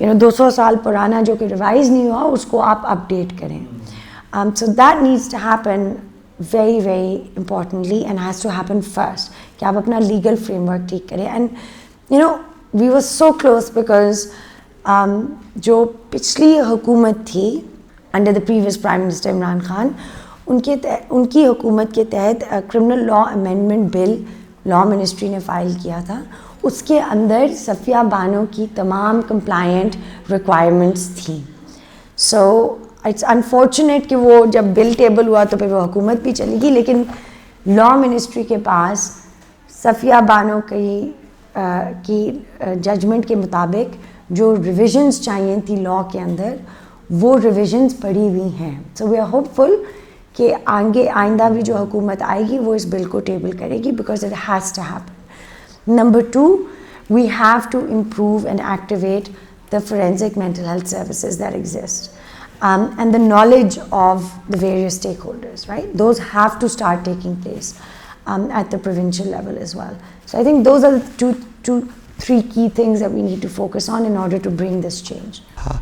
200 سال پرانا جو کہ ریوائز نہیں ہوا, اس کو آپ اپڈیٹ کریں. So that needs to happen very very importantly and has to happen first, کہ آپ اپنا لیگل فریم ورک ٹھیک کریں. And we were so close because جو پچھلی حکومت تھی under the previous Prime Minister Imran Khan, ان کی حکومت کے تحت کرمنل لا امینڈمنٹ بل لا منسٹری نے فائل کیا تھا. اس کے اندر صفیہ بانو کی تمام کمپلائنٹ ریکوائرمنٹس تھیں. سو اٹس انفارچونیٹ کہ وہ جب بل ٹیبل ہوا تو پھر وہ حکومت بھی چلی گئی, لیکن لا منسٹری کے پاس صفیہ بانو کی ججمنٹ کے مطابق جو ریویژنس چاہیے تھی لا کے اندر, وہ ریویژنس پڑی ہوئی ہیں. سو وی آر ہوپ فل کہ آئندہ بھی جو حکومت آئے گی وہ اس بل کو ٹیبل کرے گی, because it has to happen. Number 2, we have to improve and activate the forensic mental health services that exist, and the knowledge of the various stakeholders, right? Those have to start taking place at the provincial level as well. So I think those are the three key things that we need to focus on in order to bring this change.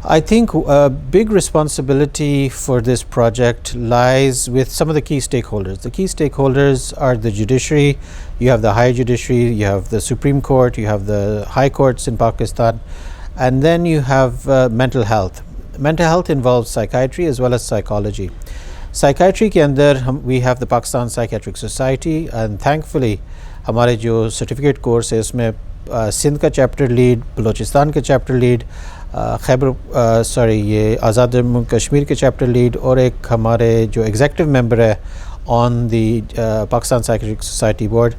I think a big responsibility for this project lies with some of the key stakeholders. The key stakeholders are the judiciary. You have the high judiciary, you have the Supreme Court, you have the high courts in Pakistan, and then you have mental health. Mental health involves psychiatry as well as psychology. Psychiatry ke andar we have the Pakistan Psychiatric Society, and thankfully ہمارے جو certificate course ہے اس میں سندھ کا chapter lead, Balochistan کے chapter lead, یہ آزاد کشمیر کے chapter lead, اور ایک ہمارے جو ایگزیکٹو ممبر ہے on the Pakistan psychiatric society board,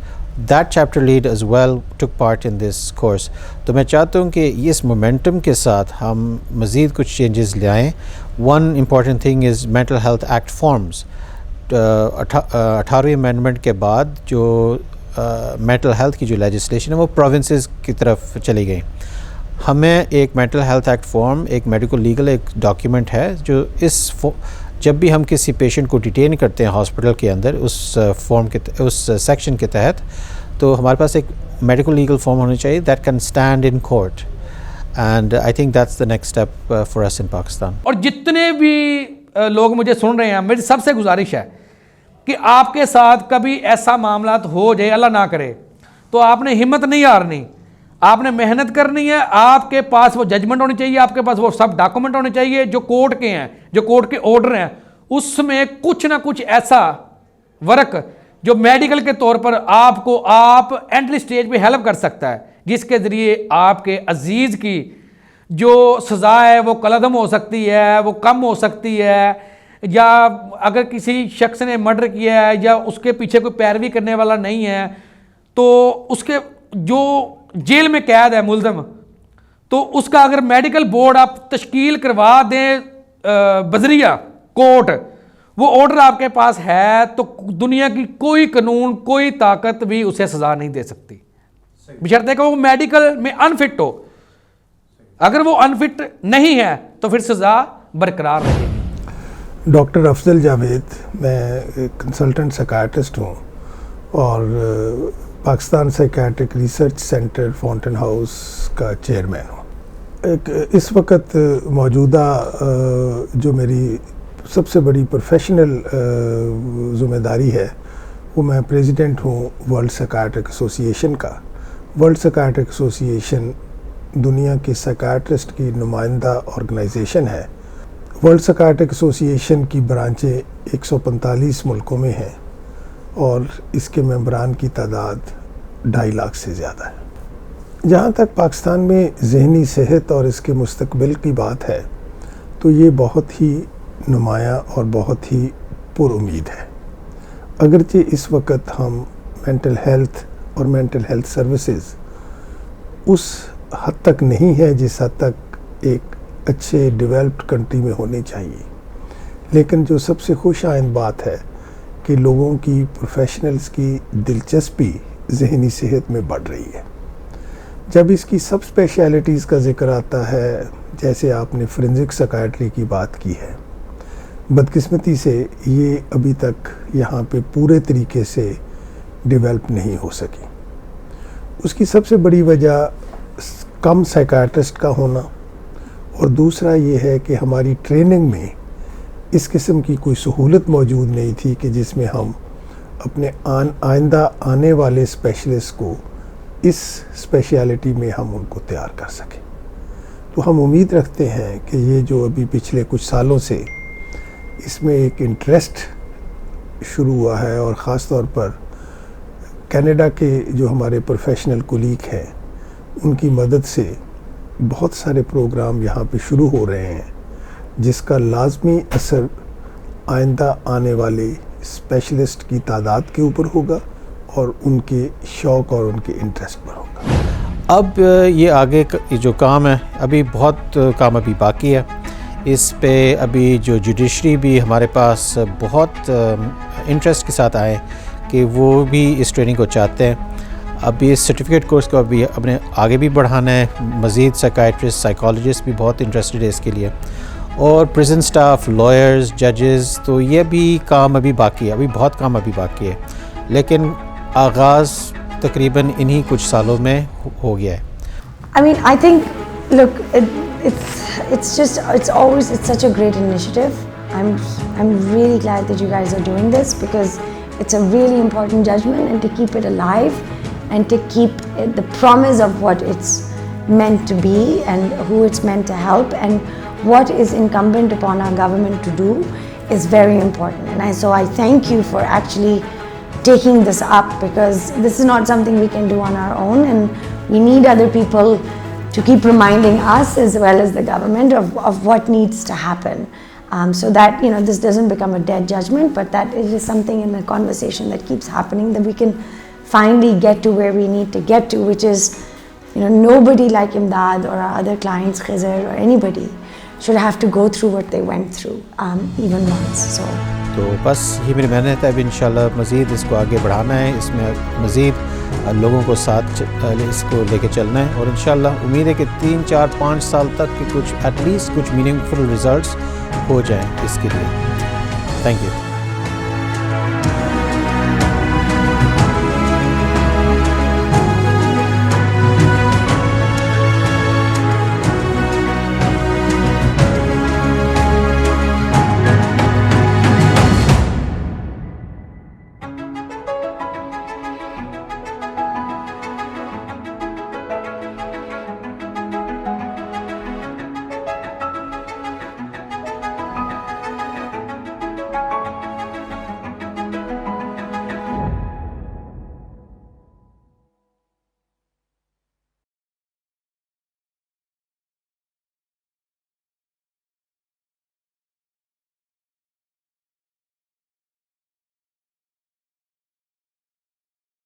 that chapter lead as well took part in this course. تو میں چاہتا ہوں کہ اس مومنٹم کے ساتھ ہم مزید کچھ چینجز لے آئیں. One important thing is mental health act forms. 18ویں امینڈمنٹ کے بعد جو مینٹل ہیلتھ کی جو لیجسلیشن ہے وہ پروونسز کی طرف چلی گئی. ہمیں ایک مینٹل ہیلتھ ایکٹ فارم, ایک میڈیکل لیگل ایک ڈاکیومنٹ ہے جو جب بھی ہم کسی پیشنٹ کو ڈیٹین کرتے ہیں ہاسپٹل کے اندر اس سیکشن کے تحت, تو ہمارے پاس ایک میڈیکل لیگل فارم ہونی چاہیے that can stand in court, and I think that's the next step for us in Pakistan. اور جتنے بھی لوگ مجھے سن رہے ہیں, میری سب سے گزارش ہے کہ آپ کے ساتھ کبھی ایسا معاملات ہو جائے, اللہ نہ کرے, تو آپ نے ہمت نہیں ہارنی, آپ نے محنت کرنی ہے. آپ کے پاس وہ ججمنٹ ہونی چاہیے, آپ کے پاس وہ سب ڈاکومنٹ ہونے چاہیے جو کورٹ کے ہیں, جو کورٹ کے آرڈر ہیں, اس میں کچھ نہ کچھ ایسا ورک جو میڈیکل کے طور پر آپ اینڈلی سٹیج پہ ہیلپ کر سکتا ہے, جس کے ذریعے آپ کے عزیز کی جو سزا ہے وہ کالعدم ہو سکتی ہے, وہ کم ہو سکتی ہے, یا اگر کسی شخص نے مرڈر کیا ہے یا اس کے پیچھے کوئی پیروی کرنے والا نہیں ہے, تو اس کے جو جیل میں قید ہے ملزم, تو اس کا اگر میڈیکل بورڈ آپ تشکیل کروا دیں بذریعہ کورٹ, وہ آرڈر آپ کے پاس ہے, تو دنیا کی کوئی قانون, کوئی طاقت بھی اسے سزا نہیں دے سکتی, بشرطے کہ وہ میڈیکل میں انفٹ ہو. اگر وہ انفٹ نہیں ہے تو پھر سزا برقرار رہے گی. ڈاکٹر افضل جاوید, میں کنسلٹنٹ سائیکیٹرسٹ ہوں اور Pakistan psychiatric research centre fountain house کا چیئرمین ہوں. اس وقت موجودہ جو میری سب سے بڑی پروفیشنل ذمہ داری ہے کو میں پریزیڈنٹ ہوں ورلڈ سائکیاٹرک ایسوسیشن کا. ورلڈ سائکیاٹرک ایسوسیشن دنیا کے سائکیاٹرسٹ کی نمائندہ آرگنائزیشن ہے. ورلڈ سائکیاٹرک ایسوسیشن کی برانچیں 145 ملکوں میں ہیں اور اس کے ممبران کی تعداد 2.5 لاکھ سے زیادہ ہے. جہاں تک پاکستان میں ذہنی صحت اور اس کے مستقبل کی بات ہے تو یہ بہت ہی نمایاں اور بہت ہی پر امید ہے. اگرچہ اس وقت ہم مینٹل ہیلتھ اور مینٹل ہیلتھ سروسز اس حد تک نہیں ہے جس حد تک ایک اچھے ڈیولپڈ کنٹری میں ہونی چاہیے، لیکن جو سب سے خوش آئند بات ہے کہ لوگوں کی پروفیشنلز کی دلچسپی ذہنی صحت میں بڑھ رہی ہے. جب اس کی سب اسپیشلٹیز کا ذکر آتا ہے، جیسے آپ نے فورینزک سائیکیاٹری کی بات کی ہے، بدقسمتی سے یہ ابھی تک یہاں پہ پورے طریقے سے ڈیولپ نہیں ہو سکی. اس کی سب سے بڑی وجہ کم سائیکیاٹرسٹ کا ہونا، اور دوسرا یہ ہے کہ ہماری ٹریننگ میں اس قسم کی کوئی سہولت موجود نہیں تھی کہ جس میں ہم اپنے آئندہ آنے والے اسپیشلسٹ کو اس اسپیشلٹی میں ہم ان کو تیار کر سکیں. تو ہم امید رکھتے ہیں کہ یہ جو ابھی پچھلے کچھ سالوں سے اس میں ایک انٹرسٹ شروع ہوا ہے، اور خاص طور پر کینیڈا کے جو ہمارے پروفیشنل کولیگ ہیں ان کی مدد سے بہت سارے پروگرام یہاں پہ شروع ہو رہے ہیں، جس کا لازمی اثر آئندہ آنے والے اسپیشلسٹ کی تعداد کے اوپر ہوگا اور ان کے شوق اور ان کے انٹرسٹ پر ہوگا. اب یہ آگے جو کام ہے، ابھی بہت کام ابھی باقی ہے. اس پہ ابھی جو جوڈیشری بھی ہمارے پاس بہت انٹرسٹ کے ساتھ آئے کہ وہ بھی اس ٹریننگ کو چاہتے ہیں. ابھی اس سرٹیفکیٹ کورس کو ابھی اپنے آگے بھی بڑھانا ہے. مزید سائیکیاٹرسٹ، سائیکالوجسٹ بھی بہت انٹرسٹڈ ہے اس کے لیے، اور پریزن سٹاف، لائرز، ججز. تو یہ بھی کام ابھی باقی ہے، ابھی بہت کام ابھی باقی ہے، لیکن آغاز تقریباً انہی کچھ سالوں میں ہو گیا ہے. I mean, I think, look, it's such a great initiative. I'm really glad that you guys are doing this, because it's a really important judgment, and to keep it alive and to keep the promise of what it's meant to be and who it's meant to help and what is incumbent upon our government to do is very important. And so I thank you for actually taking this up, because this is not something we can do on our own, and we need other people to keep reminding us as well as the government of what needs to happen, so that this doesn't become a dead judgment, but that it is something in the conversation that keeps happening, that we can finally get to where we need to get to, which is nobody like Imdad or our other clients, Khizr or anybody, should have to go through what they went through, even once. تو بس یہ میری محنت ہے. اب انشاءاللہ مزید اس کو آگے بڑھانا ہے، اس میں مزید لوگوں کو ساتھ اس کو لے کے چلنا ہے، اور انشاءاللہ امید ہے کہ 3, 4, 5 سال تک کہ کچھ ایٹ لیسٹ کچھ میننگ فل ریزلٹس ہو جائیں اس کے لیے.